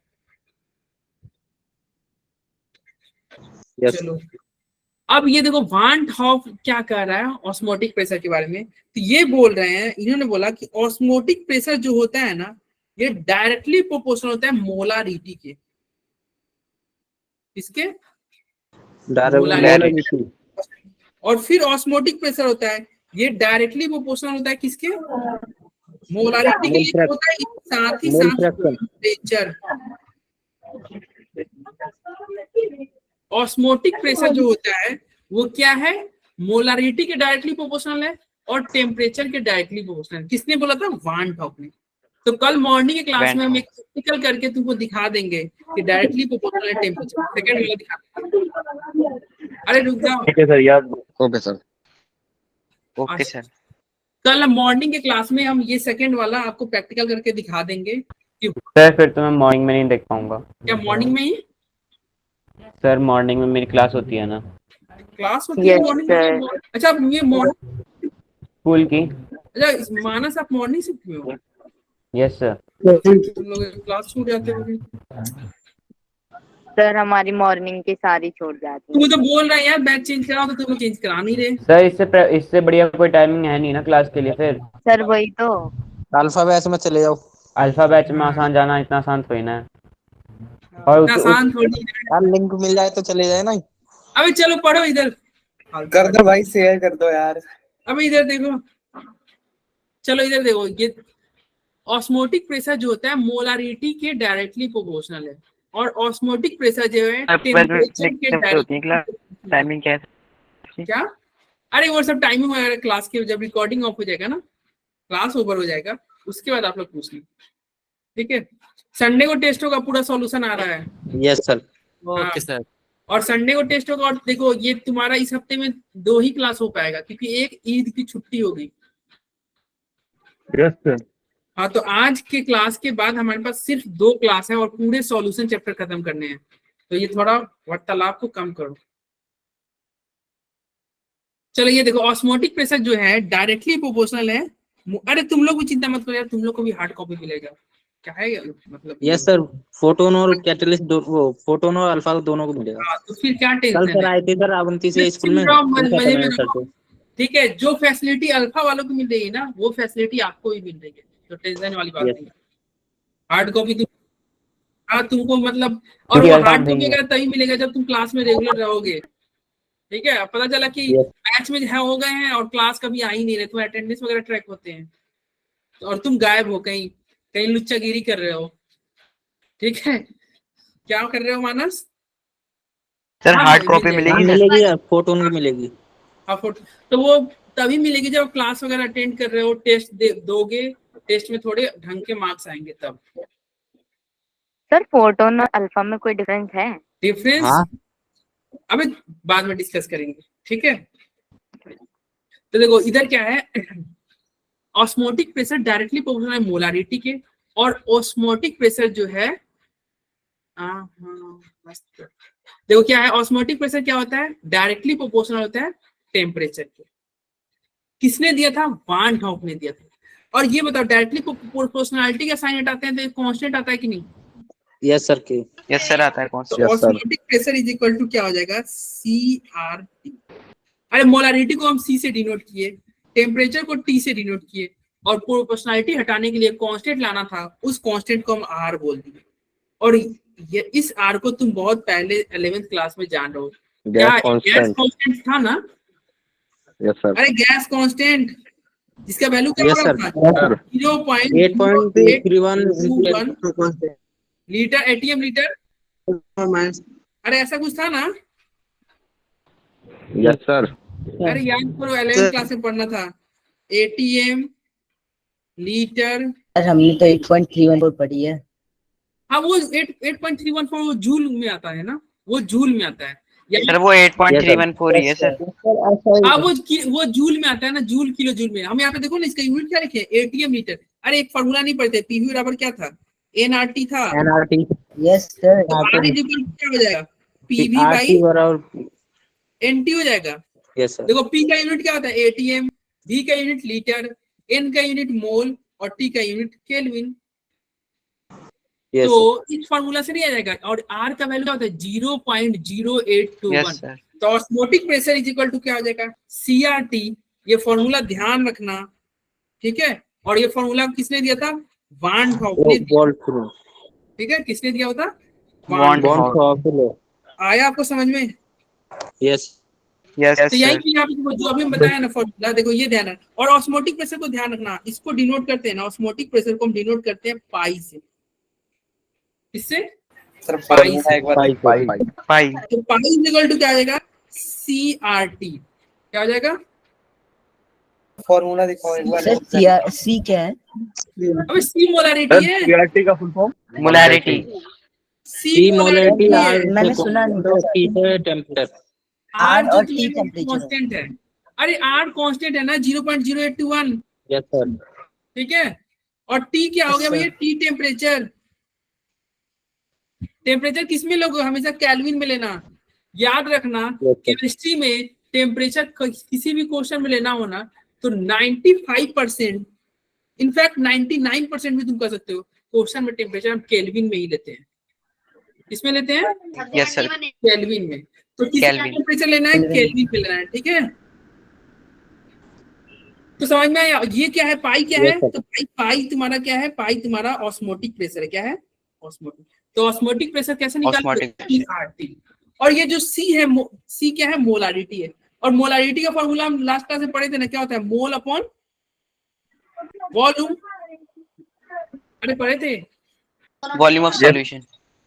यस। चलो अब ये देखो वान हॉफ क्या कह रहा है ऑस्मोटिक प्रेशर के बारे में, तो ये बोल रहे हैं, इन्होंने बोला कि ऑस्मोटिक प्रेशर जो होता है ना ये डायरेक्टली प्रोपोर्शनल होता है मोलारिटी के, किसके, मोलारिटी। और फिर ऑस्मोटिक प्रेशर होता है ये डायरेक्टली प्रोपोर्शनल होता है किसके, मोलारिटी के लिए होता है, साथ ही साथ टेम्परेचर। ऑस्मोटिक प्रेशर जो होता है वो क्या है, मोलारिटी के डायरेक्टली प्रोपोर्शनल है और टेम्परेचर के डायरेक्टली प्रोपोर्शनल। किसने बोला था, वान हॉफ ने। तो कल मॉर्निंग के क्लास में हम एक प्रैक्टिकल करके तुमको दिखा देंगे कि डायरेक्टली प्रोपोर्शनल है टेम्परेचर। सेकंड वाला दिखा, अरे रुक जाओ, ठीक है सर याद। Okay sir. Okay, sir. कल मॉर्निंग के क्लास में हम ये सेकंड वाला आपको प्रैक्टिकल करके दिखा देंगे। सर फिर तो मैं मॉर्निंग में नहीं देख पाऊंगा। क्या मॉर्निंग में ही, सर मॉर्निंग में मेरी क्लास होती है ना। क्लास होती है Yes, मॉर्निंग sir. अच्छा ये मॉर्निंग स्कूल की। अच्छा मानस आप मॉर्निंग से क्यों हो यस सर। तुम लोग क्लास छूट जाते होंगे सर हमारी मॉर्निंग की सारी छूट जाती तुम है। मुझे बोल रहे हैं यार बैच चेंज कराओ तो तुम लोग चेंज करा नहीं रहे सर इससे बढ़िया कोई टाइमिंग है नहीं ना क्लास के लिए। फिर सर वही तो। अल्फा बैच में चले जाओ। अल्फा बैच में आसान जाना इतना आसान थोड़ी ना है। और इतना आसान थोड़ी है। यार लिंक मिल जाए तो चले जाए ना। अबे चलो पढ़ो इधर कर दो भाई, शेयर कर दो यार। अबे इधर देखो चलो इधर देखो ये ऑस्मोटिक प्रेशर जो होता है मोलारिटी के डायरेक्टली प्रोपोर्शनल है और ऑस्मोटिक प्रेशर जो है टेम्परेचर के होती है क्लास डायरेक्टली टाइमिंग क्या है? क्या अरे वो सब टाइमिंग वगैरह क्लास के जब रिकॉर्डिंग ऑफ हो जाएगा ना क्लास ओवर हो जाएगा उसके बाद आप लोग पूछ लो ठीक है संडे को टेस्ट होगा पूरा सॉल्यूशन आ रहा है यस सर। ओके सर और संडे को टेस्ट होगा और देखो ये तुम्हारा इस हफ्ते में 2 ही क्लास हो पाएगा क्योंकि एक ईद की छुट्टी होगी यस सर। हाँ तो आज के क्लास के बाद हमारे पास सिर्फ 2 क्लास है और पूरे सॉल्यूशन चैप्टर खत्म करने हैं तो ये थोड़ा वार्तालाप को कम करो चलो ये देखो ऑस्मोटिक प्रेशर जो है डायरेक्टली प्रोपोर्शनल है अरे तुम लोग भी चिंता मत करो यार तुम लोग को भी हार्ड कॉपी मिलेगा क्या है मतलब यस सर। फोटोन और कैटलिस्ट वो फोटोन और अल्फा दोनों को मिलेगा। हाँ, तो फिर क्या कल टेंशन सर है आए थे सर अवंती से स्कूल में। मजे में रहो। ठीक है जो फैसिलिटी अल्फा वालों को मिल रही है ना वो फैसिलिटी आपको भी मिल रही है तो टेंशन वाली बात Yes. नहीं हार्ड कॉपी तुमको मतलब और वो हार्ड कॉपी अगर तभी मिलेगा जब तुम क्लास में रेगुलर रहोगे ठीक है पता चला कि Yes. मैच में है हो गए हैं और क्लास कभी आ ही नहीं रहे तो अटेंडेंस वगैरह ट्रैक होते हैं और तुम गायब हो कहीं कहीं लुच्चागिरी कर रहे हो ठीक है क्या कर रहे हो मानस सर हाँ, हार्ड मिल कॉपी जाएगी। मिलेगी सर? मिलेगी या फोटोन की मिलेगी। हाँ फोटो तो वो तभी मिलेगी जब क्लास वगैरह अटेंड कर रहे हो टेस्ट दोगे टेस्ट में थोड़े ढंग के मार्क्स आएंगे तब सर फोटोन और अल्फा में कोई डिफरेंस है? डिफरेंस हाँ। अबे बाद में डिस्कस करेंगे ठीक है तो देखो इधर क्या है ऑस्मोटिक प्रेशर डायरेक्टली प्रोपोर्शनल है मोलारिटी के और ऑस्मोटिक प्रेशर जो है देखो क्या है ऑस्मोटिक प्रेशर क्या होता है डायरेक्टली प्रोपोर्शनल होता है टेम्परेचर के किसने दिया था वान डॉक ने दिया था और ये बताओ डायरेक्टली प्रोपोर्शनलिटी का साइन हटाते हैं तो कांस्टेंट आता है कि नहीं यस सर की। यस सर आता है कौन सा? तो osmotic pressure is equal to क्या हो जाएगा CRT अरे मोलारिटी को हम C से डिनोट किए टेम्परेचर को T से डिनोट किए और प्रोपोर्शनलिटी हटाने के लिए कांस्टेंट लाना था उस कांस्टेंट को हम R बोल दिए और ये इस R को तुम बहुत पहले 11th क्लास में जान रहे हो क्या गैस कांस्टेंट था ना यस सर। अरे गैस कांस्टेंट जिसका वैल्यू क्या Yes, हो sir. रहा था 8.31 लीटर एटीएम लीटर अरे ऐसा कुछ था ना यस सर। अरे याद करो 11th क्लास में पढ़ना था एटीएम लीटर सर हमने तो 8.314 पढ़ी है। हाँ वो 8.314 वो जूल में आता है ना वो जूल में आता है सर वो 8.314 ही है सर। हाँ वो जूल में आता है ना जूल किलो जूल में हम यहाँ पे देखो ना इसका यूनिट क्या लिखे एटीएम लीटर अरे एक फॉर्मूला नहीं पढ़ते पीवी बराबर क्या था एनआरटी था एनआरटी। यस सर तो आर इज इक्वल क्या हो जाएगा पीवी बाई आरटी बराबर। एनटी हो जाएगा यस सर। देखो पी का यूनिट क्या होता है एटीएम वी का यूनिट लीटर एन का यूनिट मोल और टी का यूनिट केल्विन यस तो इस फार्मूला से नहीं आ जाएगा और आर का वैल्यू क्या होता है 0.0821 यस सर। तो osmotic pressure is equal to क्या हो जाएगा CRT ये फार्मूला ध्यान रखना ठीक है और ये फार्मूला किसने दिया था वान डॉक ने दिया ठीक है किसने दिया होता वान बॉन्ड। आया आपको समझ में यस। यस तो यही सर। चीज आपको जो अभी हम बताया ना फॉर्मूला देखो ये ध्यान है और ऑस्मोटिक प्रेशर को ध्यान रखना इसको डिनोट करते हैं ना ऑस्मोटिक प्रेशर को हम डिनोट करते हैं पाई से इससे सर पाई से एक बार पाई तो पाई इज इक्वल टू क्या आ जाएगा CRT क्या हो जाएगा फॉर्मूला दिखाओ एक बार। सर सी क्या है? अबे C मोलारिटी है सीआरटी का full form molarity C molarity है मैंने सुना नहीं। टेम्परेचर R और जो T टेम्परेचर कांस्टेंट है अरे R कांस्टेंट है ना 0.0821 यस सर। ठीक है और T क्या हो गया Yes, भैया T टेम्परेचर टेम्परेचर किस में लोगे हमेशा केल्विन में लेना याद रखना Yes, sir. केमिस्ट्री में टेम्परेचर किसी भी क्वेश्चन में लेना होना तो 95%, इनफैक्ट 99% भी तुम कर सकते हो क्वेश्चन में टेम्परेचर हम केल्विन में ही लेते हैं। किसमें लेते हैं? यस सर, केल्विन में। तो किस केल्विन। टेम्परेचर लेना है? केल्विन में लेना है, ठीक है। तो समझ में आया? ये क्या है? पाई क्या है? Yes, sir. तो पाई तुम्हारा क्या है? पाई तुम्हारा ऑस्मोटिक प्रेशर है। क्या है? ऑस्मोटिक। तो ऑस्मोटिक प्रेशर कैसे निकालते Osmotic हैं? और ये जो सी है, सी क्या है? मोलारिटी है। और मोलारिटी का फॉर्मूला हम लास्ट क्लास में पढ़े थे ना, क्या होता है? Mole upon volume. अरे पढ़े थे, volume of solution.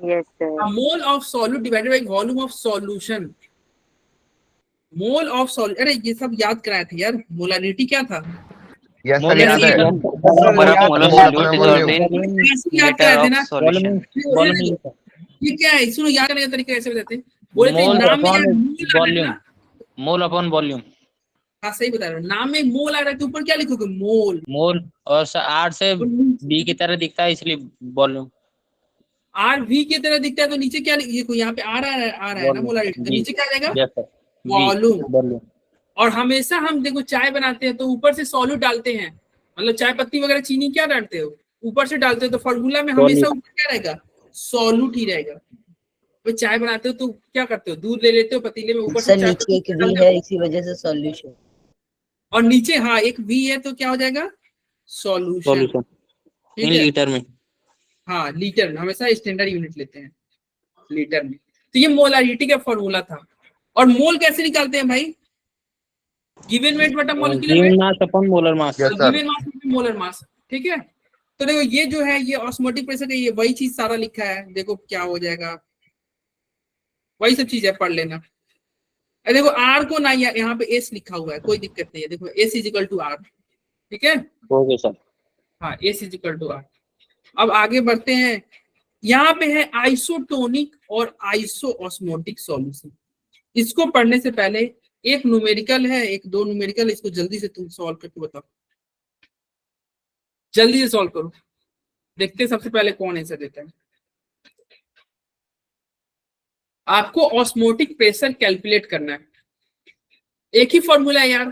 Yes sir. Mole of solute divided by volume of solution. Mole of solute, अरे ये सब याद कराए थे यार। मोलारिटी क्या था? यस सर, Molar याद है। Number of molar solute dissolved इन ऐसे याद लीटर कराए थे ऑफ ना। सॉल्यूशन। Volume. ये क्या है? सुनो, याद करने का तरीका ऐसे बताते हैं। बोले थे Mole नाम में upon यार मोल आ रहा है volume. ना। Mole upon volume. हाँ सही बता रहे हो, नाम में मोल आ रहा है तो ऊपर क्या लिखोगे? मोल। मोल और आर से बी की तरह दिखता है इसलिए वॉल्यूम। आर वी की तरह दिखता है तो नीचे क्या देखो, यहाँ पे आ रहा है ना मोलारिटी, तो नीचे क्या आ जाएगा? Yes sir. वॉल्यूम। वॉल्यूम। और हमेशा हम देखो चाय बनाते हैं तो ऊपर से सॉल्यूट डालते हैं, मतलब चाय पत्ती वगैरह चीनी क्या डालते हो? ऊपर से डालते हो। तो फॉर्मूला में हमेशा ऊपर क्या रहेगा? सॉल्यूट ही रहेगा। तो चाय बनाते हो तो क्या करते हो? दूध ले लेते हो पतीले में, ऊपर से सर चाय नीचे पत्ती एक वी डालते हो। है, इसी वजह से सॉल्यूशन। और नीचे हाँ एक वी है तो क्या हो जाएगा? सॉल्यूशन। सॉल्यूशन ठीक इन है। लीटर में। हाँ लीटर में, हमेशा स्टैंडर्ड यूनिट लेते हैं लीटर में। तो ये मोलारिटी का फॉर्मूला था। और मोल कैसे निकालते हैं भाई? गिवन वेट बटा molecular given weight, mass upon molar मास। Yes, sir. गिवन मास बटा मोलर मास। ठीक है। तो देखो ये जो है ये ऑस्मोटिक प्रेशर का ये वही चीज सारा लिखा है। देखो क्या हो जाएगा, वही सब चीज है, पढ़ लेना। देखो आर को ना यहाँ पे एस लिखा हुआ है, कोई दिक्कत नहीं है। देखो S is equal to R. ठीक है। Okay sir. हाँ S is equal to R. अब आगे बढ़ते हैं। यहाँ पे है आइसोटोनिक और आइसो ऑस्मोटिक सॉल्यूशन। इसको पढ़ने से पहले एक न्यूमेरिकल है, एक दो न्यूमेरिकल, इसको जल्दी से तुम सॉल्व करके बताओ। जल्दी से सॉल्व करो, देखते हैं सबसे पहले कौन आंसर देता है। आपको ऑस्मोटिक प्रेशर कैलकुलेट करना है। एक ही फॉर्मूला है यार।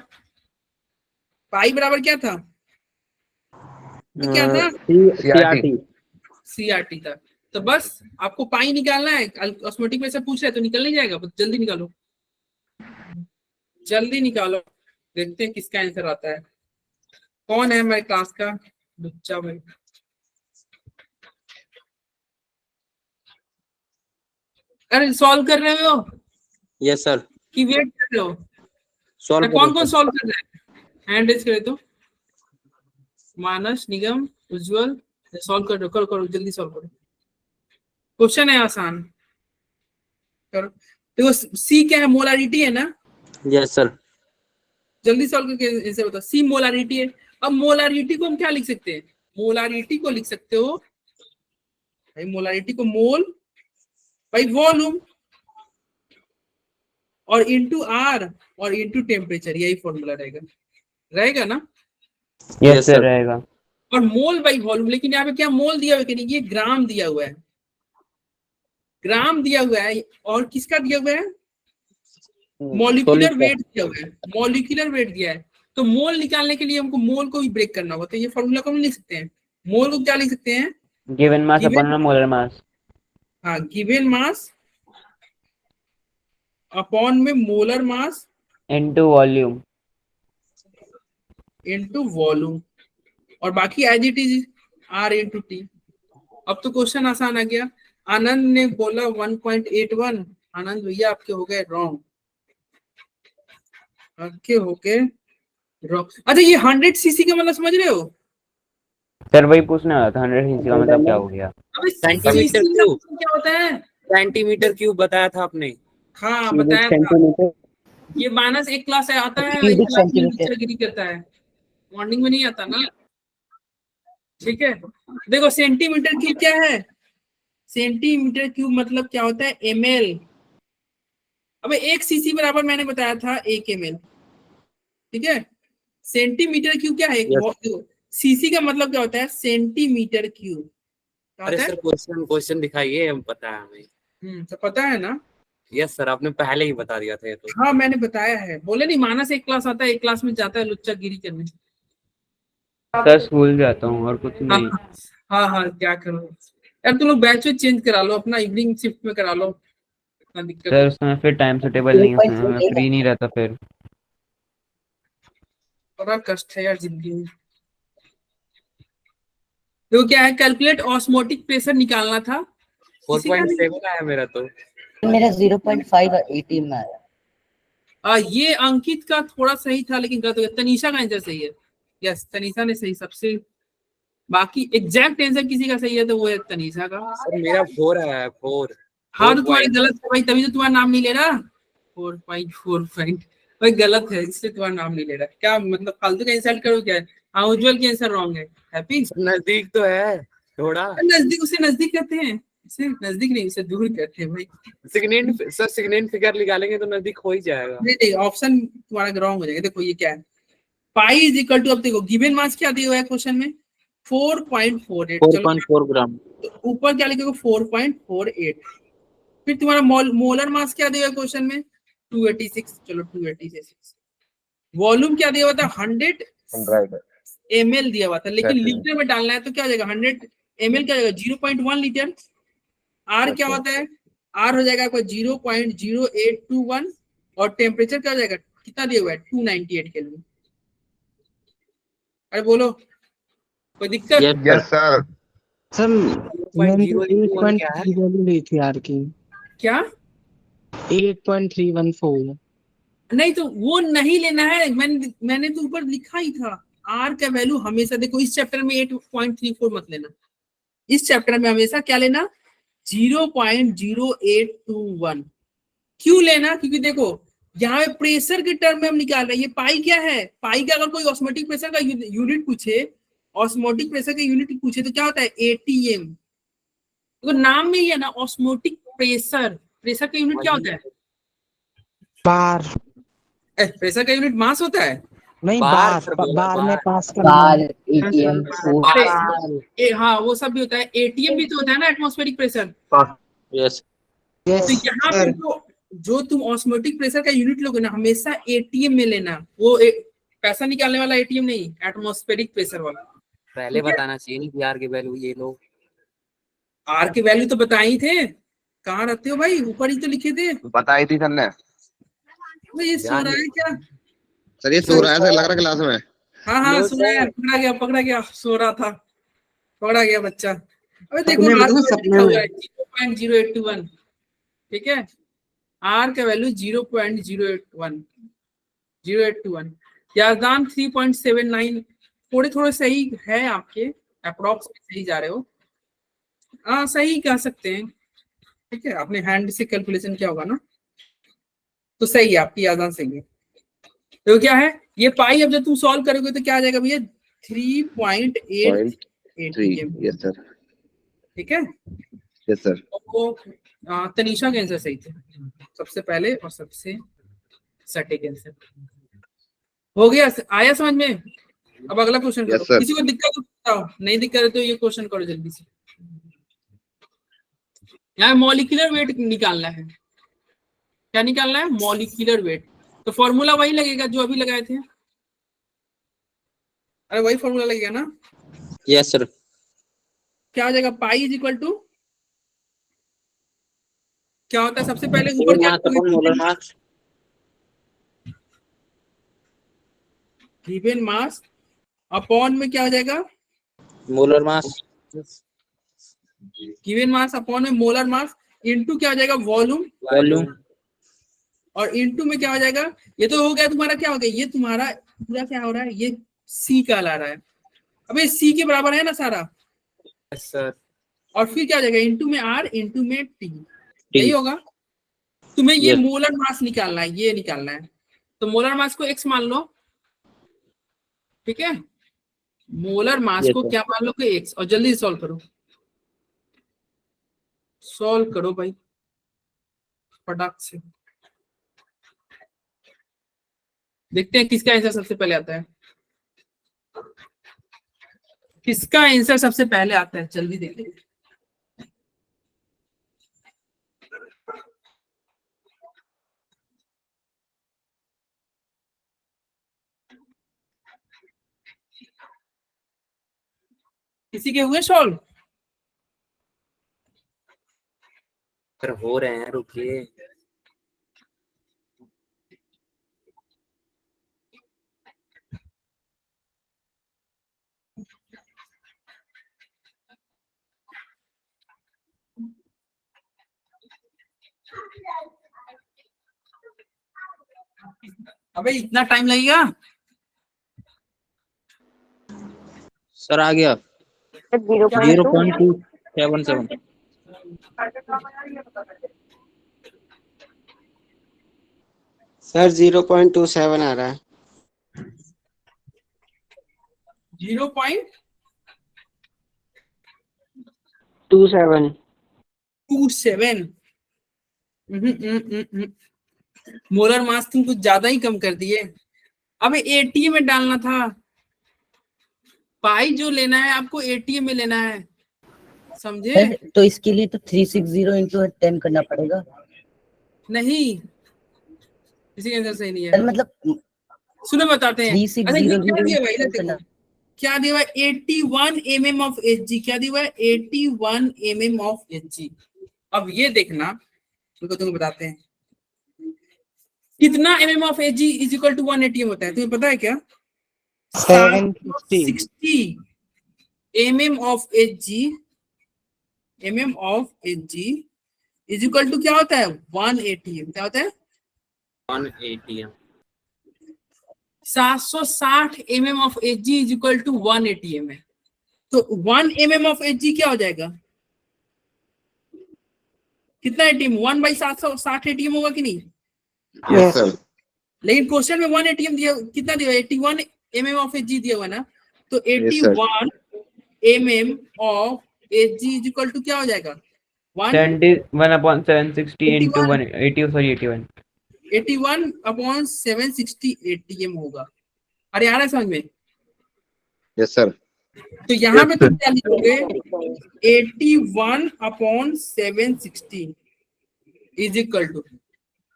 पाई बराबर क्या था? क्या था? CRT। CRT था। तो बस आपको पाई निकालना है। ऑस्मोटिक प्रेशर पूछ रहा है तो निकल नहीं जाएगा, बस जल्दी निकालो, जल्दी निकालो। देखते हैं किसका आंसर आता है। कौन है हमारे क्लास का बच्चा भाई? अरे सॉल्व कर रहे हो यस सर। कि वेट कर रहे हो? सॉल्व कौन कौन सॉल्व कर रहा है? हैंड रेज करे तो। मानस, निगम, उज्जवल सॉल्व कर रहे हो? करो करो जल्दी सॉल्व करो। क्वेश्चन है आसान, करो। देखो सी क्या है? मोलारिटी है ना। Yes sir. जल्दी सॉल्व करके आंसर बताओ। सी मोलारिटी है। अब मोलारिटी को हम क्या लिख सकते हैं? मोलारिटी को लिख सकते हो भाई, मोलारिटी को मोल भाई वॉल्यूम और इनटू आर और इनटू टेम्परेचर, यही फॉर्मूला रहेगा, रहेगा ना? यस सर रहेगा। और मोल बाई वॉल्यूम। लेकिन यहाँ पे क्या मोल दिया हुआ है कि नहीं? ये ग्राम दिया हुआ है, ग्राम दिया हुआ है। और किसका दिया हुआ है? मॉलिक्यूलर वेट दिया हुआ है, मॉलिक्यूलर वेट दिया है। तो मोल निकालने के लिए हमको मोल को भी ब्रेक करना होगा। तो ये फॉर्मूला को हम लिख सकते हैं। मोल को क्या लिख सकते हैं? Given mass Given- upon molar mass. हाँ गिवन मास अपॉन में molar mass into volume. Into volume. और बाकी as it is R into T. अब तो क्वेश्चन आसान आ गया। आनंद ने बोला 1.81। आनंद भैया आपके हो गए रॉन्ग, आपके हो गए रॉन्ग। अच्छा ये 100 सीसी का मतलब समझ रहे हो? सर वही पूछना था 100 सीसी का मतलब क्या हो गया? अबे सेंटीमीटर CC का क्यूब। मतलब क्या होता है? सेंटीमीटर क्यूब बताया था आपने। हाँ बताया था। सेंटीमीटर। ये मानस एक क्लास है आता है, Cubic एक क्लास में centimeter। एग्री करता है, मॉर्निंग में नहीं आता ना। ठीक है। देखो सेंटीमीटर क्यूब क्या है? सेंटीमीटर क्यूब मतलब क्या होता है? ml। अबे 1 सीसी बराबर मैंने बताया था 1 ml। ठीक है। सेंटीमीटर क्यूब क्या है? सीसी का मतलब क्या होता है? Centimetre cube. क्या अरे होता है? सर क्वेश्चन दिखाइए, हम पता है हमें। तो पता है ना। यस सर, आपने पहले ही बता दिया था ये तो। हाँ मैंने बताया है, बोले नहीं मानस एक क्लास आता है, एक क्लास में जाता है लुच्चागिरी करने। सर स्कूल जाता हूँ और कुछ हाँ नहीं। हाँ हाँ क्या करो यार, तुम लोग बैच में चेंज करा लो, अपना इवनिंग शिफ्ट में करा लो, इतना दिक्कत सर है। उसमें फिर टाइम सुटेबल नहीं, उसमें मैं फ्री नहीं रहता फिर। बड़ा कष्ट है यार जिंदगी में। तो क्या है, कैलकुलेट ऑस्मोटिक प्रेशर निकालना था। किसी का नहीं? 4.7 आया मेरा तो। मेरा 0.5 ATM में आया। ये अंकित का थोड़ा सही था लेकिन गलत हो गया। तनीषा का आंसर सही है। यस तनीषा ने सही सबसे, बाकी एग्जैक्ट आंसर किसी का सही है तो वो है तनीषा का। सर मेरा 4 आया है, 4। हाँ तो तुम्हारी गलत है भाई, तभी तो तुम्हारा नाम नहीं ले रहा। 4.4 पॉइंट भाई गलत है, इसलिए तुम्हारा नाम नहीं ले रहा। क्या मतलब फालतू का इंसल्ट करो क्या है? हाँ उज्जवल की आंसर रॉन्ग है। हैप्पी नजदीक तो है थोड़ा। नजदीक, उसे नजदीक कहते हैं, इसे नजदीक नहीं उसे दूर कहते हैं भाई। सिग्नेंट फिगर निकालेंगे तो नजदीक हो ही जाएगा। नहीं नहीं ऑप्शन तुम्हारा रॉन्ग हो जाएगा। देखो ये क्या है, पाई इज इक्वल टू, अब देखो गिवन मास क्या दिया हुआ है क्वेश्चन में 4.48। चलो 4.4 ग्राम। तो ऊपर क्या लिखोगे 4.48। फिर तुम्हारा मोलर मास क्या दिया हुआ है क्वेश्चन में 286। चलो 286। वॉल्यूम क्या दिया हुआ था 100 ml दिया हुआ था, लेकिन लीटर में डालना है तो क्या हो जाएगा 100 ml क्या हो जाएगा 0.1 लीटर। आर क्या होता है, आर हो जाएगा आपका 0.0821 और टेम्परेचर क्या हो जाएगा, कितना दिया हुआ है 298 केल्विन। अरे बोलो कोई दिक्कत? Yes sir. सर मैंने 0.081 क्या है? 8.3 वैल्यू ली थी आर की। क्या 8.314। नहीं तो वो नहीं लेना है, मैंने तो ऊपर लिखा ही था। आर का वैल्यू हमेशा देखो, इस चैप्टर में 8.34 मत लेना, इस चैप्टर में हमेशा क्या लेना 0.0821। क्यों लेना, क्योंकि देखो यहाँ पे प्रेशर के टर्म में हम निकाल रहे हैं। ये पाई क्या है, पाई का अगर कोई ऑस्मोटिक प्रेशर का यूनिट पूछे, ऑस्मोटिक प्रेशर का यूनिट पूछे तो क्या होता है एटीएम। तो नाम में ही है ना ऑस्मोटिक प्रेशर, प्रेशर का यूनिट क्या होता है बार। प्रेशर का यूनिट मास होता है। नहीं बार बार में पास कर बार ATM अरे हाँ वो सब भी होता है, एटीएम भी तो होता है ना एटमॉस्फेरिक प्रेशर। यस तो यहाँ पे जो तुम ऑस्मोटिक प्रेशर का यूनिट लोगे ना हमेशा एटीएम में लेना, वो पैसा निकालने वाला एटीएम नहीं, एटमॉस्फेरिक प्रेशर वाला। पहले बताना चाहिए नहीं आर की वैल्यू ये लो। आर के वैल्यू तो बताए ही थे, कहाँ रहते हो भाई, ऊपर ही तो लिखे थे। बताई थी सर ने। भाई ये सो रहा है क्या? सर ये सो रहा है, सर लग रहा है क्लास में। हाँ हाँ लो सो रहा है, सर। पकड़ा गया सो रहा था, पकड़ा गया बच्चा। अबे देखो सपने में आर तो का सपने लिखा में। हुआ है 0.0821, ठीक है। आर का वैल्यू 0.081 याजदान 3.79। थोड़े थोड़े सही है आपके, अप्रोक्स सही जा रहे हो। हाँ सही कह सकते हैं, ठीक है। अपने हैंड से कैलकुलेशन क्या होगा ना, तो सही है आपकी याजदान सही है। तो क्या है ये पाई, अब जब तुम सॉल्व करोगे तो क्या आ जाएगा भैया 3.8 ATM, यस सर। ठीक है। Yes sir. तो तनीषा के आंसर सही थे सबसे पहले और सबसे सटीक आंसर हो गया। आया समझ में? अब अगला क्वेश्चन करो। Yes, sir. किसी को दिक्कत हो बताओ, नहीं दिक्कत है तो ये क्वेश्चन करो जल्दी से। यहाँ मॉलिक्यूलर वेट निकालना है। क्या निकालना है? Molecular weight. तो फॉर्मूला वही लगेगा जो अभी लगाए थे। अरे वही फॉर्मूला लगेगा ना। Yes sir. क्या हो जाएगा पाई इज इक्वल टू, क्या होता है सबसे पहले ऊपर क्या molar mass. Given mass upon में क्या हो जाएगा molar mass. Given mass upon में मोलर मास इनटू क्या हो जाएगा वॉल्यूम, वॉल्यूम। और इनटू में क्या हो जाएगा, ये तो हो गया तुम्हारा, क्या हो गया ये तुम्हारा पूरा क्या हो रहा है, ये सी का ला रहा है। अबे सी के बराबर है ना सारा। Yes sir. और फिर क्या हो जाएगा इनटू में आर इनटू में टी, यही होगा। तुम्हें ये Yes. मोलर मास निकालना है, ये निकालना है। तो मोलर मास को एक्स मान लो, ठीक है। मोलर मास Yes, को sir. क्या मान लो कि एक्स, और जल्दी सॉल्व करो, सॉल्व करो भाई फटाक से। देखते हैं किसका आंसर सबसे पहले आता है, किसका आंसर सबसे पहले आता है, जल्दी देखते हैं। किसी के हुए सॉल्व? पर हो रहे हैं, रुकिए। अबे इतना टाइम लगेगा? सर आ गया 0.277। सर 0.27 आ रहा है। 0.27। 27। मोलर मास तुम कुछ ज्यादा ही कम कर दिए। अबे एटीएम में डालना था। पाई जो लेना है आपको एटीएम में लेना है, समझे? सर तो इसके लिए तो 360 into 10 करना पड़ेगा। नहीं, किसी का आंसर सही नहीं है। सर मतलब सुनो बताते हैं। 360 अच्छा ये क्या दिया भाई? into 10 देखो करना। क्या दिया हुआ है? 81 mm ऑफ एचजी। क्या दिया हुआ है? 81 mm ऑफ एचजी। अब ये देखना, तुमको बताते हैं कितना mm of Hg is equal to 1 ATM होता है, तुम्हें पता है क्या? 760 mm of Hg, mm of Hg is equal to क्या होता है? 1 ATM। क्या होता है? 1 ATM। 760 mm of Hg is equal to 1 ATM है। तो 1 mm ऑफ एचजी क्या हो जाएगा? कितना एटीएम? 1/760 एटीएम होगा कि नहीं? Yes sir. लेकिन क्वेश्चन में 1 एटीएम दिया, कितना दिया? 81 mm ऑफ एचजी दिया हुआ ना, तो Yes, sir. 81 mm of Hg is equal to क्या हो जाएगा? 71/760 into 180, sorry 81। 81/760 एटीएम होगा। अरे आ रहा है समझ में? Yes sir. तो यहाँ पे तुम क्या लिखोगे? 81/760 is equal to,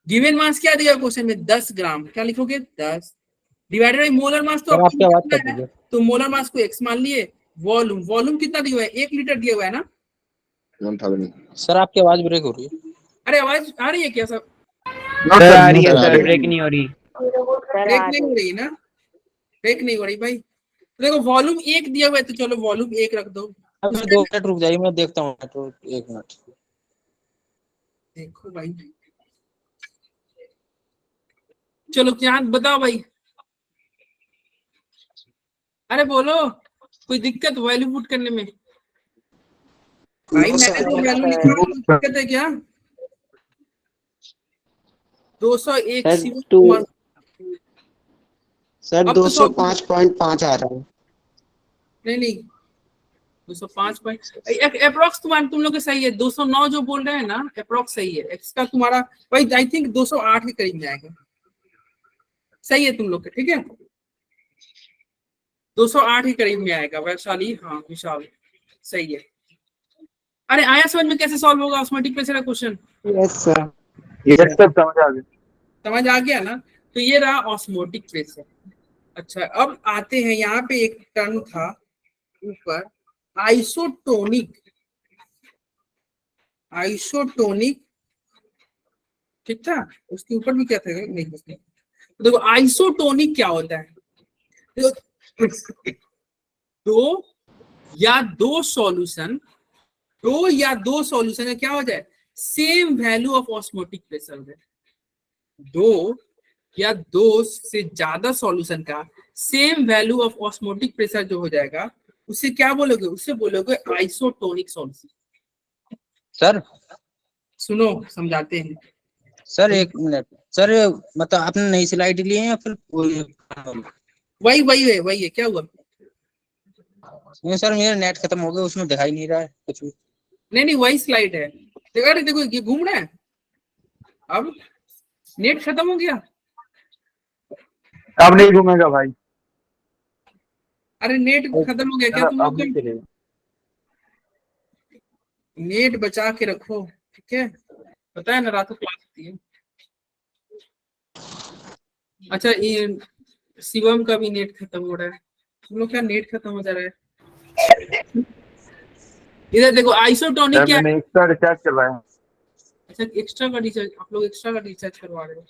given mass क्या दिया क्वेश्चन में? 10 ग्राम। क्या लिखोगे? 10 डिवाइडेड बाई मोलर मास। तो आप क्या बात कर है, दीजिए। तो मोलर मास को x मान लिए। वॉल्यूम, वॉल्यूम कितना दिया हुआ है? 1 लीटर दिया हुआ है ना? 1000। सर आपकी आवाज ब्रेक हो रही है। अरे आवाज आ रही है क्या सब? सर आ रही है sir, आ सर, रही है। ब्रेक नहीं हो रही। ब्रेक नहीं हो रही ना? ब्रेक नहीं हो रही भाई। तो देखो वॉल्यूम 1 दिया हुआ है, तो चलो वॉल्यूम 1 रख दो। अब 2 मिनट रुक जाइए, मैं देखता हूँ। 1 मिनट। देखो भाई, चलो क्या बताओ भाई। अरे बोलो, कोई दिक्कत वैल्यू पुट करने में? भाई मैंने तो वैल्यू लिखा, कोई दिक्कत है क्या? 201 सर सिवा- 2 सर अब तो 205.5 आ रहा है। नहीं 205 पॉइंट अप्रोक्स तुम लोग के सही है। 209 जो बोल रहे हैं ना, अप्रोक्स सही है। एक्स का तुम्हारा भाई आई थिंक 208 के करीब में आएगा। सही है तुम लोग के, ठीक है? 208 के करीब में आएगा वैशाली। हाँ विशाल, सही है। अरे आया समझ में कैसे सॉल्व होगा ऑस्मोटिक प्रेशर का question? Yes sir. Yes sir, समझ आ गया। समझ आ गया ना? तो ये रहा ऑस्मोटिक प्रेशर। अच्छा अब आते हैं, यहाँ पे एक टर्म था ऊपर, आइसोटोनिक। आइसोटोनिक, ठीक था? उसके ऊपर भी क्या था? नहीं तो देखो आइसोटोनिक क्या होता है? दो या दो सॉल्यूशन का क्या हो जाए? Same value of osmotic pressure है। दो या दो से ज्यादा सॉल्यूशन का same value of osmotic pressure जो हो जाएगा, उसे क्या बोलोगे? उसे बोलोगे आइसोटोनिक सॉल्यूशन। सर सुनो समझाते हैं। Sir 1 minute. सर मतलब आपने नई स्लाइड ली है या फिर वही है। क्या हुआ? नहीं सर, मेरा नेट खत्म हो गया, उसमें दिखाई नहीं रहा है कुछ भी। नहीं वही स्लाइड है। देखो ये घूम रहा है। अब नेट खत्म हो गया। अब नहीं घूमेगा भाई। अरे नेट खत्म हो गया क्या? तुम अब नहीं लोग चलेगा। नेट बचा के रखो, ठीक है? पता है ना रात को क्लास होती है। अच्छा ये शिवम का भी नेट खत्म हो रहा है। तुम लोग क्या नेट खत्म हो जा रहा है? इधर देखो आइसोटोनिक सर क्या है? मैंने एक्स्ट्रा रिचार्ज करवाया है। अच्छा एक्स्ट्रा का रिचार्ज, आप लोग एक्स्ट्रा का रिचार्ज करवा रहे हो?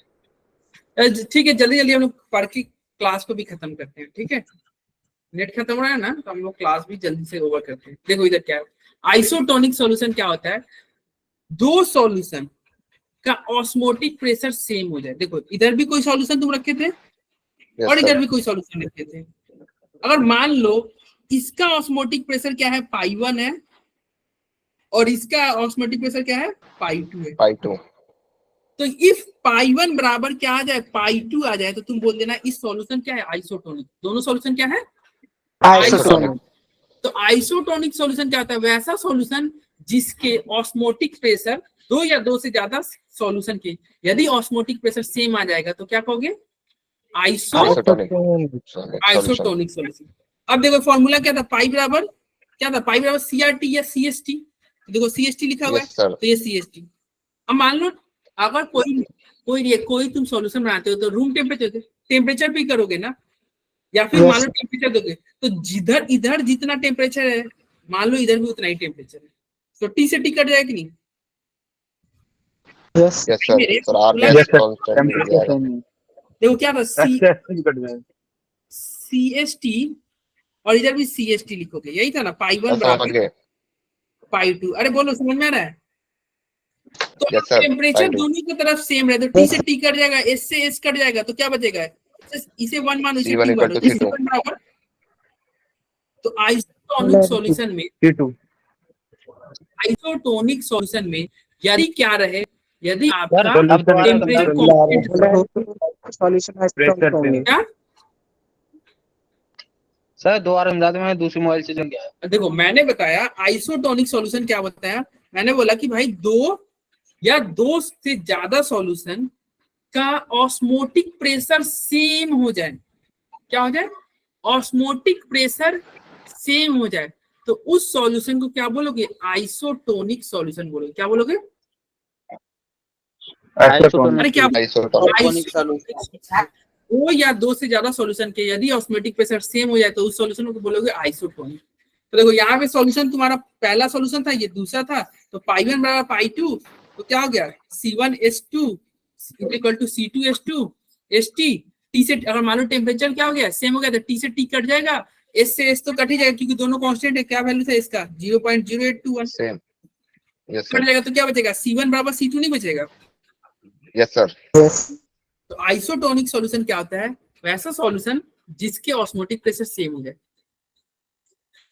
ठीक है, जल्दी जल्दी हम लोग पढ़ के क्लास को भी खत्म करते हैं, ठीक है? नेट खत्म हो रहा है ना, तो हम लोग क्लास भी जल्दी से ओवर करते हैं। देखो इधर क्या है, आइसोटोनिक सॉल्यूशन क्या होता है? दो सॉल्यूशन का ऑस्मोटिक प्रेशर सेम हो जाए। देखो इधर भी कोई सॉल्यूशन तुम रखे थे Yes, और sir. इधर भी कोई सॉल्यूशन रखे थे। अगर मान लो इसका ऑस्मोटिक प्रेशर क्या है, पाई 1 है, और इसका ऑस्मोटिक प्रेशर क्या है, पाई 2 है। Pi 2. तो इफ पाई 1 बराबर क्या आ जाए, पाई 2 आ जाए, तो तुम बोल देना इस सॉल्यूशन क्या है, आइसोटोनिक। दोनों सॉल्यूशन क्या है, आइसोटोनिक। तो आइसोटोनिक सॉल्यूशन क्या होता है? वैसा सॉल्यूशन जिसके ऑस्मोटिक प्रेशर दो या दो से ज्यादा सॉल्यूशन के, यदि ऑस्मोटिक प्रेशर सेम आ जाएगा तो क्या कहोगे, Isotonic. Isotonic solution. अब देखो फॉर्मूला क्या था, पाई बराबर क्या था, पाई बराबर सीआरटी या सीएसटी। देखो सीएसटी लिखा हुआ है, Yes, sir. तो ये सीएसटी। अब मान लो अगर कोई तुम सॉल्यूशन बनाते हो तो रूम टेम्परेचर भी करोगे ना, या फिर मान लो टेम्परेचर दोगे, तो जिधर इधर जितना टेम्परेचर है मान लो इधर भी उतना ही टेम्परेचर है, तो टी से टी कट जाएगा कि नहीं? Yes Yes, sir. Sir, RDS Yes, sir. constant मिल टेम्परेचर जाएगा. सेम है। देखो क्या था, SST कट जाएगा। सीएसटी और इधर भी सीएसटी लिखोगे, यही था ना, पाई 1 ऐसा बराबर आगे. पाई 2। अरे बोलो समझ में आ रहा है? तो Yes, sir. Temperature Pi 2. दोनों की तरफ सेम रहे तो टी से टी कट जाएगा, एस से एस कट जाएगा, तो क्या बचेगा, इसे 1 मानो, इसे C1 2 equal मानो, to इसे C2. 1 बराबर। तो आइसोटोनिक सॉल्यूशन में, C2. आइसोटोनिक सॉल्यूशन में यदि क्या रहे, यदि आपका Solution temperature constant, solution isotonic. क्या सर दोबारा समझा दो, मैंने दूसरे मोबाइल से जंग गया। देखो मैंने बताया आइसोटोनिक सॉल्यूशन क्या बताया, मैंने बोला कि भाई दो या दो से ज्यादा सॉल्यूशन का ऑस्मोटिक प्रेशर सेम हो जाए। क्या हो जाए, ऑस्मोटिक प्रेशर सेम हो जाए, तो उस सॉल्यूशन को क्या बोलोगे, आइसोटोनिक सॉल्यूशन बोलोगे। क्या बोलोगे, आइसोटोनिक। अरे क्या Isotonic. दो या दो से ज्यादा सॉल्यूशन के यदि ऑस्मोटिक प्रेशर सेम हो जाए तो उस सॉल्यूशन को बोलोगे आइसोटोनिक। तो देखो यहाँ पे सॉल्यूशन तुम्हारा पहला सॉल्यूशन था, ये दूसरा था, तो पाई 1 बराबर पाई 2, तो क्या हो गया, C1H2 equal to C2H2 ST। T से अगर मान लो टेम्परेचर क्या हो गया, सेम हो गया, तो टी से टी कट जाएगा, एस से एस तो कट ही जाएगा क्योंकि दोनों कांस्टेंट है। क्या वैल्यू था इसका, 0.0821 Same. Yes, cut sir. जाएगा, तो क्या बचेगा, C1 बराबर C2 नहीं बचेगा। Yes, sir. तो आइसोटोनिक सॉल्यूशन क्या होता है, वैसा सॉल्यूशन जिसके ऑस्मोटिक प्रेशर सेम हो जाए।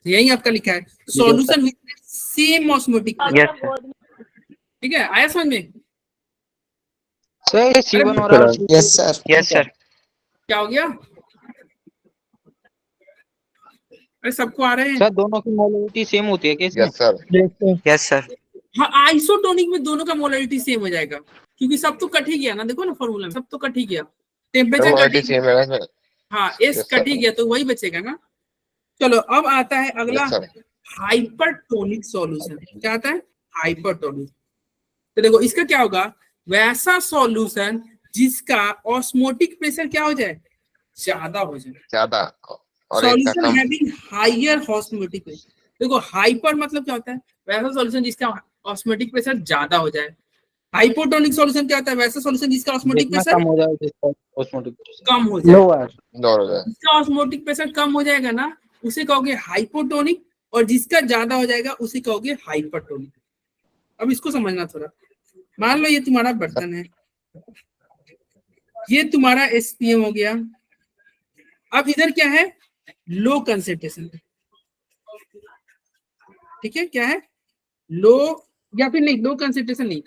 यही आपका लिखा है, solution with same osmotic pressure. Yes sir, ठीक है, आया समझ में? सर C1 और R yes sir. Yes sir, क्या हो गया, अरे सबको आ रहे हैं? सर दोनों की मोलरिटी सेम होती है क्या इसमें? Yes, sir. यस सर, हाँ आइसोटोनिक में दोनों का मोलरिटी सेम हो जाएगा क्योंकि सब तो कट ही गया ना, देखो ना फॉर्मूला में सब तो कट ही गया, टेम्परेचर कट Molarity ही, same है ना इसमें? हाँ एस Yes, कट sir. ही गया तो वही बचेगा ना। चलो अब आता है अगला, Yes, sir. Hypertonic solution. क्या आता है, हाइपरटोनिक। तो देखो इसका क्या होगा, वैसा सॉल्यूशन जिसका ऑस्मोटिक प्रेशर क्या हो जाए, ज्यादा हो जाए। ज्यादा और एक का सॉल्यूशन कम. Having higher osmotic pressure. देखो हाइपर मतलब क्या होता है, वैसा सॉल्यूशन जिसका ऑस्मोटिक प्रेशर ज्यादा हो जाए। हाइपोटोनिक सॉल्यूशन क्या होता है, वैसा सॉल्यूशन जिसका ऑस्मोटिक जितना प्रेशर कम हो जाए उसका ऑस्मोटिक प्रेशर कम हो जाए। लोअर। लोअर हो जाए. जिसका ऑस्मोटिक प्रेशर कम हो जाएगा ना उसे कहोगे हाइपोटोनिक, और जिसका ज्यादा हो जाएगा उसे कहोगे हाइपरटोनिक। अब इसको समझना थोड़ा, मान लो ये तुम्हारा बर्तन है, ये तुम्हारा एसपीएम हो गया। अब इधर क्या है, लो कंसेंट्रेशन। ठीक है, क्या है, लो, या फिर नहीं लो कंसेंट्रेशन नहीं,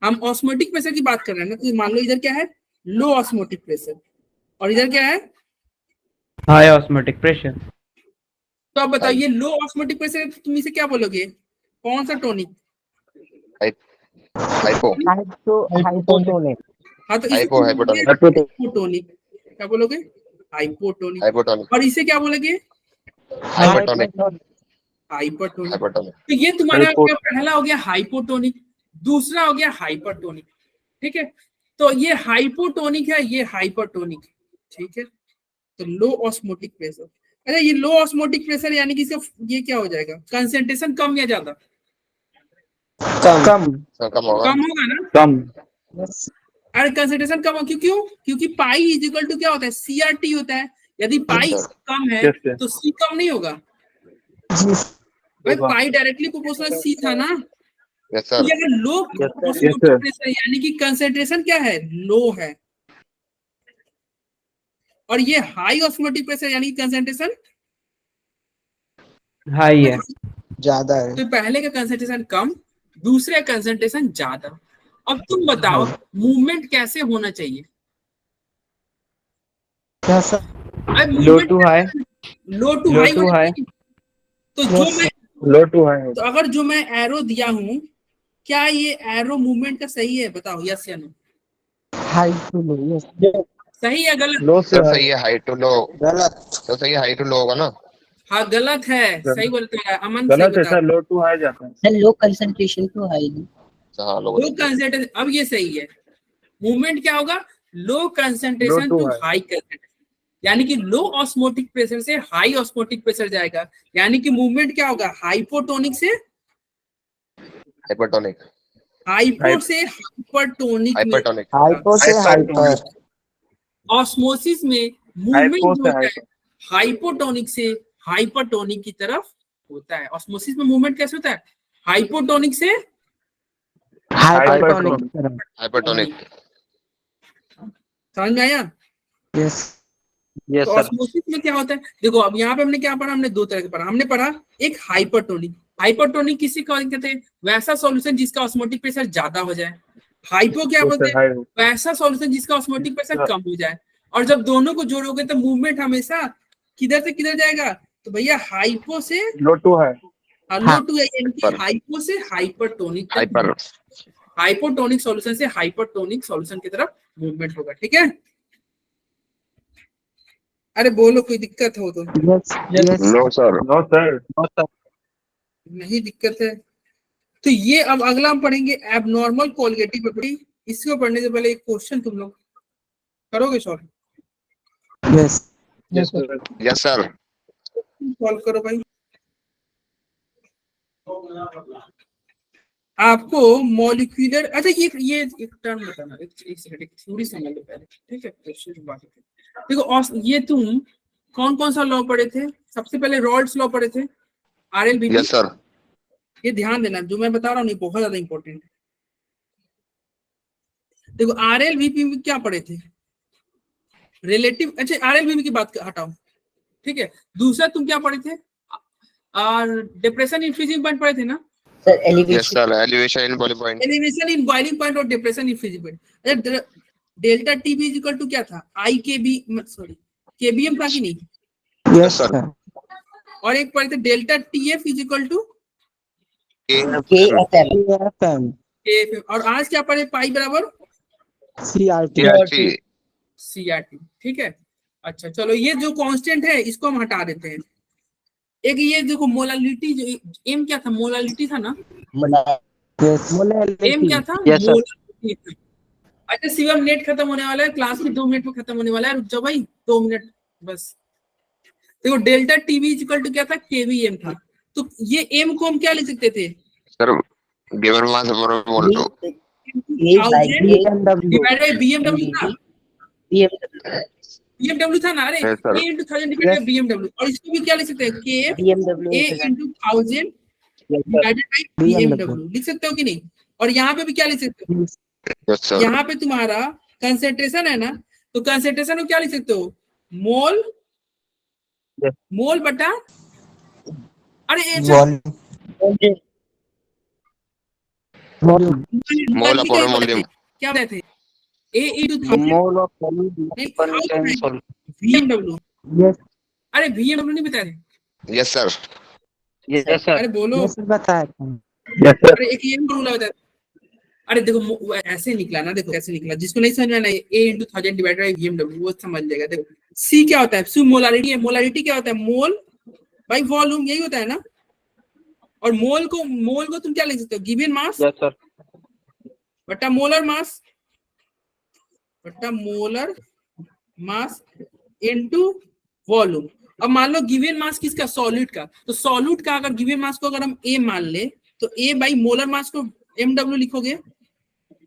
हम ऑस्मोटिक प्रेशर की बात कर रहे हैं ना, तो मान लो इधर क्या है, लो ऑस्मोटिक प्रेशर, और इधर क्या है, हाई ऑस्मोटिक प्रेशर। तो अब बताओ ये लो ऑस्मोटिक प्रेशर है तो तुम इसे क्या बोलोगे, कौन सा टोनिक? हाइपो. हाइपोटोनिक। हाँ तो इसे हाइपो, हाइपोटोनिक. हाइपोटोनिक। क्या बोलोगे, हाइपोटोनिक। हाइपोटोनिक. और इसे क्या बोलोगे, हाइपोटोनिक. हाइपरटोनिक। हाइपोटोनिक. तो ये तुम्हारा क्या, पहला हो गया हाइपोटोनिक, दूसरा हो गया हाइपरटोनिक। ठीक है, तो ये हाइपोटोनिक है, ये हाइपरटोनिक। ठीक है, तो लो ऑस्मोटिक प्रेशर। अच्छा ये लो ऑस्मोटिक प्रेशर यानी कि इसका ये क्या हो जाएगा, कंसंट्रेशन कम या ज्यादा? कम सर कम होगा। कम होगा ना। कम। अरे कंसंट्रेशन कम हो क्यों? क्योंकि पाई इज इक्वल टू क्या होता है, CRT होता है। यदि पाई Yes, sir. कम है Yes, sir. तो C कम नहीं होगा भाई, पाई डायरेक्टली प्रोपोर्शनल C था ना। यस तो सर। ये अगर लो Yes, ऑस्मोटिक sir. प्रेशर यानी कि कंसंट्रेशन क्या है, लो है, और ये हाई ऑस्मोटिक प्रेशर यानी कि कंसंट्रेशन हाई है। ज्यादा है। तो पहले का कंसंट्रेशन कम, दूसरे का कंसंट्रेशन ज्यादा। अब तुम बताओ मूवमेंट कैसे होना चाहिए? क्या सर? अब low movement to high. Low to low high to high. तो जो मैं लो टू हाई। तो अगर जो मैं एरो दिया हूं, क्या ये एरो मूवमेंट का सही है? बताओ यस या no. High to low. Yes. सही है गलत? लो से सर हाई। सही है, हाई टू लो। गलत। सर सही है, हाई टू लो होगा ना। हाँ गलत है, सही बोलते हैं अमन, सही गलत है बता। सर, लो टू हाई जाता है। Sir low concentration to high. हाँ लो लो कंसंट्रेशन, अब ये सही है। मूवमेंट क्या होगा, low concentration Low to to high. High concentration, यानी कि लो ऑस्मोटिक प्रेशर से हाई ऑस्मोटिक प्रेशर जाएगा, यानी कि मूवमेंट क्या होगा, हाइपोटोनिक से हाइपरटोनिक। हाइपो से हाइपरटोनिक में हाइपरटोनिक। हाइपो से हाइपर। ऑस्मोसिस में हाइपो मूवमेंट से जो होता है हाइपर। हाइपोटोनिक से हाइपरटोनिक की तरफ होता है। ऑस्मोसिस में मूवमेंट कैसे होता है, हाइपोटोनिक से हाइपरटोनिक। हाइपरटोनिक। समझ में आया? यस। तो ऑस्मोसिस में क्या होता है, देखो अब यहाँ पे हमने क्या पढ़ा, हमने दो तरह का पढ़ा। हमने पढ़ा एक हाइपरटोनिक, हाइपरटोनिक किसी को कहते हैं, वैसा सॉल्यूशन जिसका ऑस्मोटिक प्रेशर ज्यादा हो जाए। हाइपो क्या बोलते हैं, वैसा सॉल्यूशन जिसका ऑस्मोटिक प्रेशर कम हो जाए। और जब दोनों को जोड़ोगे तो मूवमेंट हमेशा किधर से किधर जाएगा, तो भैया हाइपो से लो टू हाई। लो टू, यानी कि हाइपो से हाइपरटोनिक तक, हाइपर। हाइपोटोनिक सॉल्यूशन से हाइपरटोनिक सॉल्यूशन की तरफ मूवमेंट होगा। ठीक है, अरे बोलो कोई दिक्कत हो तो। Yes. No sir. No sir. नहीं दिक्कत है तो ये अब अगला हम पढ़ेंगे एबनॉर्मल कोलिगेटिव प्रॉपर्टी। इसको पढ़ने से पहले एक क्वेश्चन तुम लोग करोगे solve? Yes. Yes sir. Yes sir. Solve करो भाई। आपको मॉलिक्यूलर, अच्छा ये एक टर्म बताना, एक सेकंड, एक थ्योरी समझ लो पहले, ठीक है, क्वेश्चन की बात करते हैं। देखो ये तुम कौन कौन सा लॉ पढ़े थे? सबसे पहले रॉल्ड्स लॉ पढ़े थे, RLBP। Yes sir. ये ध्यान देना, जो मैं बता रहा हूँ बहुत ज्यादा इंपॉर्टेंट है। देखो RLBP में क्या पढ़े थे, रिलेटिव। अच्छा RLBP की बात हटाओ, ठीक है। दूसरा तुम क्या पढ़े थे, और डिप्रेशन इन फ्रीजिंग पॉइंट पढ़े थे ना? Sir yes elevation. Sir, elevation in boiling point. Elevation in boiling point और डिप्रेशन इन फ्रीजिंग पॉइंट। अच्छा delta TB is equal to क्या था, IKB, सॉरी KBM था कि नहीं? Yes sir. और एक पढ़े थे delta TF is equal to KFM। KFM। और आज क्या पढ़े, पाई बराबर CRT। CRT। ठीक है, अच्छा चलो ये जो कांस्टेंट है इसको हम हटा देते हैं। एक ये देखो मोलालिटी, जो एम क्या था, मोलालिटी था ना? यस। एम क्या था, Yes, sir. मोलालिटी था। अच्छा शिवम नेट खत्म होने वाला है, क्लास की 2 मिनट में खत्म होने वाला है, रुक जाओ भाई 2 मिनट बस। देखो डेल्टा टीवी इक्वल टू क्या था, KVM था। तो ये एम को हम क्या लिख सकते थे, sir given mass over mole two. Divided by BMW था, BMW था ना? अरे Yes, sir. A into 1000 divided by BMW। और इसको भी क्या लिख सकते हैं, KF A into 1000 divided by BMW लिख सकते हो कि नहीं? और यहाँ पे भी क्या लिख सकते हो, यस सर। यहाँ पे तुम्हारा कंसेंट्रेशन है ना, तो कंसेंट्रेशन को क्या लिख सकते हो, मोल, मोल बटा, अरे मोल अपॉन वॉल्यूम। क्या बताए थे, A into 1000 mole of VMW। Yes. अरे VMW नहीं बताए थे? Yes sir. Yes sir. अरे बोलो। यस बताया। Yes sir. अरे एक ये रूल होता है, अरे देखो ऐसे निकला ना, देखो कैसे निकला, जिसको नहीं समझ में आना, A into 1000 divided by VMW वो समझ लेगा। देखो C क्या होता है, C मोलारिटी है। मोलारिटी क्या होता है, मोल बाय वॉल्यूम, यही होता है ना? और मोल को तुम क्या लिख सकते हो, गिवन मास यस सर। बटा मोलर मास, बटा मोलर मास इनटू वॉल्यूम। अब मान लो गिवन मास किसका, सॉल्यूट का, तो सॉल्यूट का अगर गिवन मास को अगर हम ए मान ले तो ए बाई मोलर मास को mw लिखोगे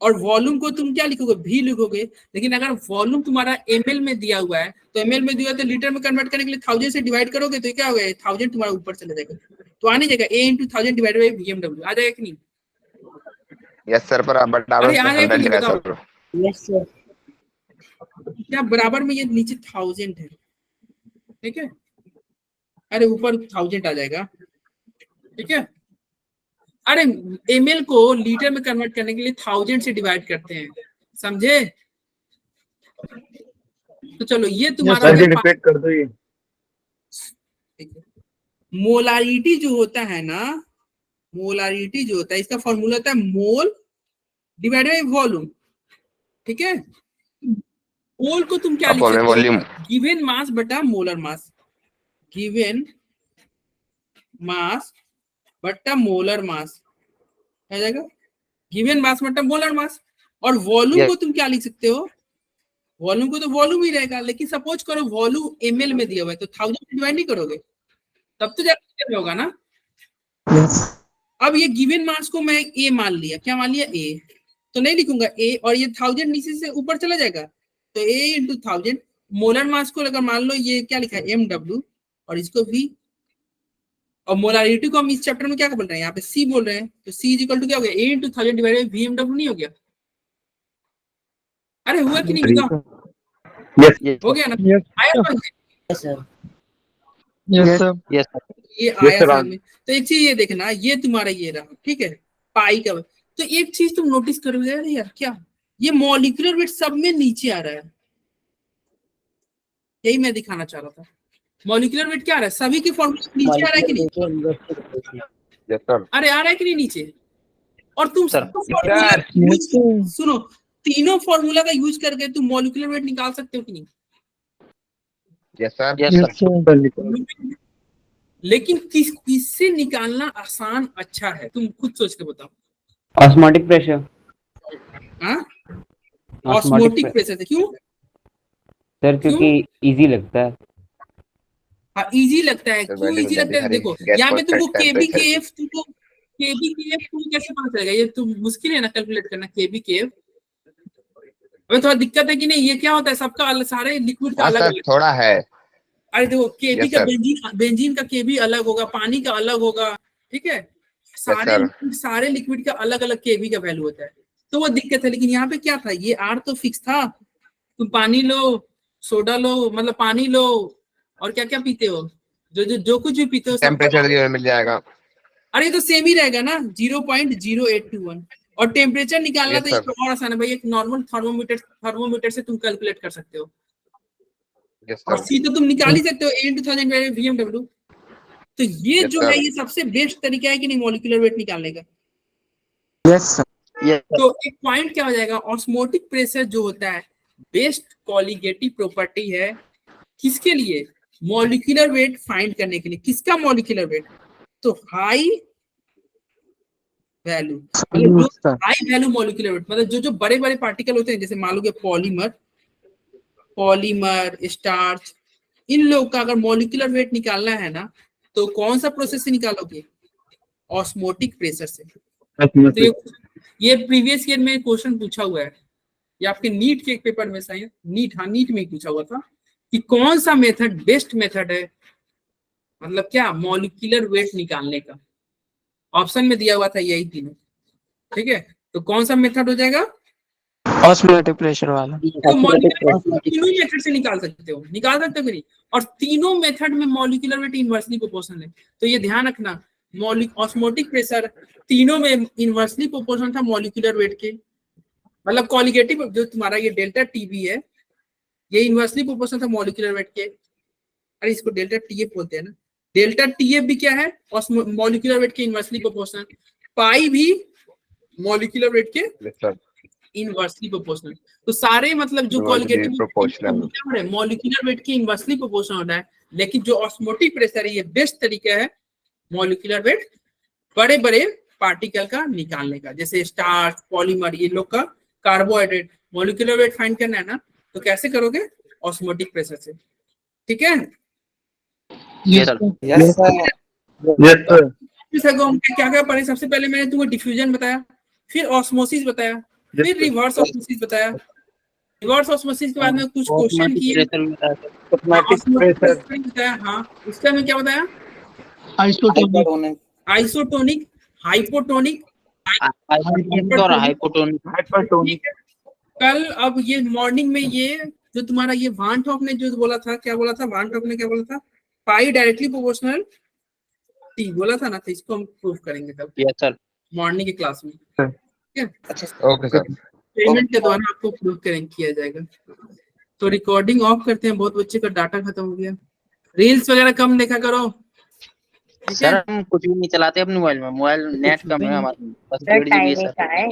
और वॉल्यूम को तुम क्या लिखोगे, v लिखोगे। लेकिन अगर वॉल्यूम तुम्हारा ml में दिया हुआ है तो ml में दिया हुआ तो लीटर में कन्वर्ट करने के लिए 1000 से डिवाइड करोगे तो क्या होगा, 1000 तुम्हारा ऊपर चला जाएगा, तो आने जाएगा a into 1000 divided by vmw, आ जाएगा कि नहीं? यस सर, पर बट अरे आ जाएगा कि नहीं 100 बताओ? सर। Yes sir. क्या बराबर में ये नीचे 1000 है, ठीक है, अरे ऊपर 1000 आ जाएगा, ठीक है। अरे ml को लीटर में कन्वर्ट करने के लिए 1000 से डिवाइड करते हैं, समझे? तो चलो ये तुम्हारा सर जी रिपीट कर दो ये। मोलारिटी जो होता है ना, मोलारिटी जो होता है इसका फॉर्मूला होता है मोल डिवाइडेड बाय वॉल्यूम, ठीक है। मोल को तुम क्या लिख अपॉन सकते वॉल्यूम। हो, गिवन मास बटा मोलर मास, गिवन मास बटा मोलर मास आ जाएगा, गिवन मास बटा मोलर मास। और वॉल्यूम को तुम क्या लिख सकते हो, वॉल्यूम को तो वॉल्यूम ही रहेगा, लेकिन सपोज करो वॉल्यूम ml में दिया हुआ है तो 1000 से डिवाइड नहीं करोगे, तब तो जाकर होगा ना। अब ये गिवन मास को मैं a मान लिया, क्या मान लिया, a, तो नहीं लिखूंगा a, और ये 1000 नीचे से ऊपर चला जाएगा तो a इंटू 1000। मोलर मास को अगर मान लो ये क्या लिखा है mw और इसको v, और मोलारिटी को हम इस चैप्टर में क्या बोल रहे हैं, यहाँ पे c बोल रहे हैं, तो c इज इक्वल टू क्या हो गया, a into 1000 divided by vmw नहीं हो गया? अरे हुआ कि नहीं, बताओ? हो गया ना, आया समझ में? Yes sir. Yes sir. Yes ये आया समझ में? तो एक चीज ये देखना, ये तुम्हारा ये रहा, ठीक है, पाई का। तो एक चीज तुम नोटिस करोगे, अरे यार क्या ये मॉलिक्यूलर वेट सब में नीचे आ रहा है, यही मैं दिखाना चाह रहा था। मॉलिक्यूलर वेट क्या आ रहा है, सभी के फॉर्मूला नीचे आ रहा है कि नहीं? Yes sir. अरे आ रहा है कि नहीं नीचे? और तुम सर, सबको formula सुनो, तीनों फॉर्मूला का यूज करके तुम मॉलिक्यूलर वेट निकाल सकते हो कि नहीं? Yes sir. Yes sir. लेकिन किससे निकालना आसान अच्छा है, तुम खुद सोच के बताओ। Osmotic pressure. हाँ, ऑस्मोटिक प्रेशर से। क्यों सर? क्योंकि इजी लगता है। हाँ, इजी लगता है। सर, क्यों वैल्यू इजी लगता है? जल्दी देखो गैस यहाँ पे को तुमको set temperature। केबीकेएफ तुमको कैसे पता चलेगा, ये तुम मुश्किल है ना कैलकुलेट करना केबीकेएफ। अबे थोड़ा दिक्कत है कि नहीं, ये क्या होता है सबका सारे लिक्विड का हाँ अलग सर, अलग। थोड़ा है। अरे देखो केबी Yes, का sir. बेंजीन का केबी अलग होगा, पानी का अलग होगा, ठीक है, सारे लिक्विड का अलग अलग केबी का वैल्यू होता है, तो वो दिक्कत है। लेकिन यहाँ पे क्या था, ये आर तो फिक्स था, तुम पानी लो, सोडा लो, मतलब पानी लो और क्या क्या पीते हो, जो कुछ भी पीते हो सब। टेम्परेचर मिल जाएगा। अरे तो सेम ही रहेगा ना, 0.0821। और टेम्परेचर निकालना Yes, तो sir. एक और आसान है भाई, एक नॉर्मल थर्मोमीटर से तुम कैलकुलेट कर सकते हो। यस और सर। सी तो तुम निकाल ही सकते हो, A/1000 VMW। तो ये Yes, जो sir. है ये सबसे बेस्ट तरीका है कि नहीं मॉलिक्यूलर वेट निकालने का। Yes sir. Yes sir. तो एक पॉइंट क्या हो जाएगा, ऑस्मोटिक प्रेशर जो होता है बेस्ट कॉलिगेटिव प्रॉपर्टी है किसके लिए, मॉलिक्यूलर वेट फाइंड करने के लिए। किसका मॉलिक्यूलर वेट, तो हाई वैल्यू, मतलब हाई वैल्यू मॉलिक्यूलर वेट, मतलब जो बड़े बड़े पार्टिकल होते हैं, जैसे मान लो कि पॉलीमर, स्टार्च, इन लोग का अगर मॉलिक्यूलर वेट निकालना है ना तो कौन सा प्रोसेस से निकालोगे, ऑस्मोटिक प्रेशर से। तो ये प्रीवियस ईयर में क्वेश्चन पूछा हुआ है, ये आपके नीट के एक पेपर में शायद नीट में पूछा हुआ था कि कौन सा मेथड बेस्ट मेथड है, मतलब क्या मॉलिक्यूलर वेट निकालने का। ऑप्शन में दिया हुआ था यही तीनों, ठीक है, तो कौन सा मेथड हो जाएगा, ऑस्मोटिक प्रेशर वाला। तो मॉलिक्यूलर वेट तीनों मेथड से निकाल सकते हो कि नहीं, और तीनों मेथड में मॉलिक्यूलर वेट इनवर्सली प्रोपोर्शनल है। तो ये ध्यान रखना, ऑस्मोटिक प्रेशर तीनों में इनवर्सली प्रोपोर्शनल था मॉलिक्यूलर वेट के, मतलब कॉलिगेटिव जो तुम्हारा ये डेल्टा टीबी है ये इनवर्सली प्रोपोर्शनल था मॉलिक्यूलर वेट के। अरे इसको डेल्टा टीएफ बोलते हैं ना, डेल्टा टीएफ भी क्या है, मॉलिक्यूलर वेट के इनवर्सली प्रोपोर्शनल। पाई भी मॉलिक्यूलर वेट के यस सर। Inversely proportional. तो सारे मतलब जो क्वालिटेटिव प्रोपोर्शनल मॉलिक्यूलर वेट के इनवर्सली प्रोपोर्शनल होता है, लेकिन जो ऑस्मोटिक प्रेशर है ये बेस्ट तरीका है मॉलिक्यूलर वेट बड़े बड़े पार्टिकल का निकालने का, जैसे स्टार्च, पॉलीमर, ये लोग का कार्बोहाइड्रेट। मॉलिक्यूलर वेट फाइंड करना है ना तो कैसे करोगे, ऑस्मोटिक प्रेशर से, ठीक है। Yes, sir. Yes sir yes sir क्या क्या पढ़े? सबसे पहले मैंने तुमको डिफ्यूजन बताया, फिर ऑस्मोसिस बताया, फिर रिवर्स ऑस्मोसिस बताया। रिवर्स ऑस्मोसिस के बाद में कुछ क्वेश्चन किए, प्रेशर भी बताया सर। ऑस्मोटिक प्रेशर बताया। हाँ, उसका मैं क्या बताया? Isotonic. Hypotonic isotonic, hypotonic, isotonic और हाइपोटोनिक। हाइपरटोनिक कल अब ये मॉर्निंग में ये जो तुम्हारा ये वान टॉक ने जो बोला था, क्या बोला था वान टॉक ने? क्या बोला था? पाई डायरेक्टली प्रोपोर्शनल टी बोला था ना, तो इसको हम प्रूव करेंगे तब यस सर। मॉर्निंग की क्लास में। Okay sir. पेमेंट के द्वारा आपको प्रूव करेंगे, किया जाएगा। तो रिकॉर्डिंग ऑफ करते हैं, बहुत बच्चे का डाटा खत्म हो गया। रील्स वगैरह कम देखा करो, ठीक सर है? हम कुछ भी नहीं चलाते अपने मोबाइल में, मोबाइल नेट कम है हमारे, बस सर 1.5 GB है टाइमिंग सर। का है।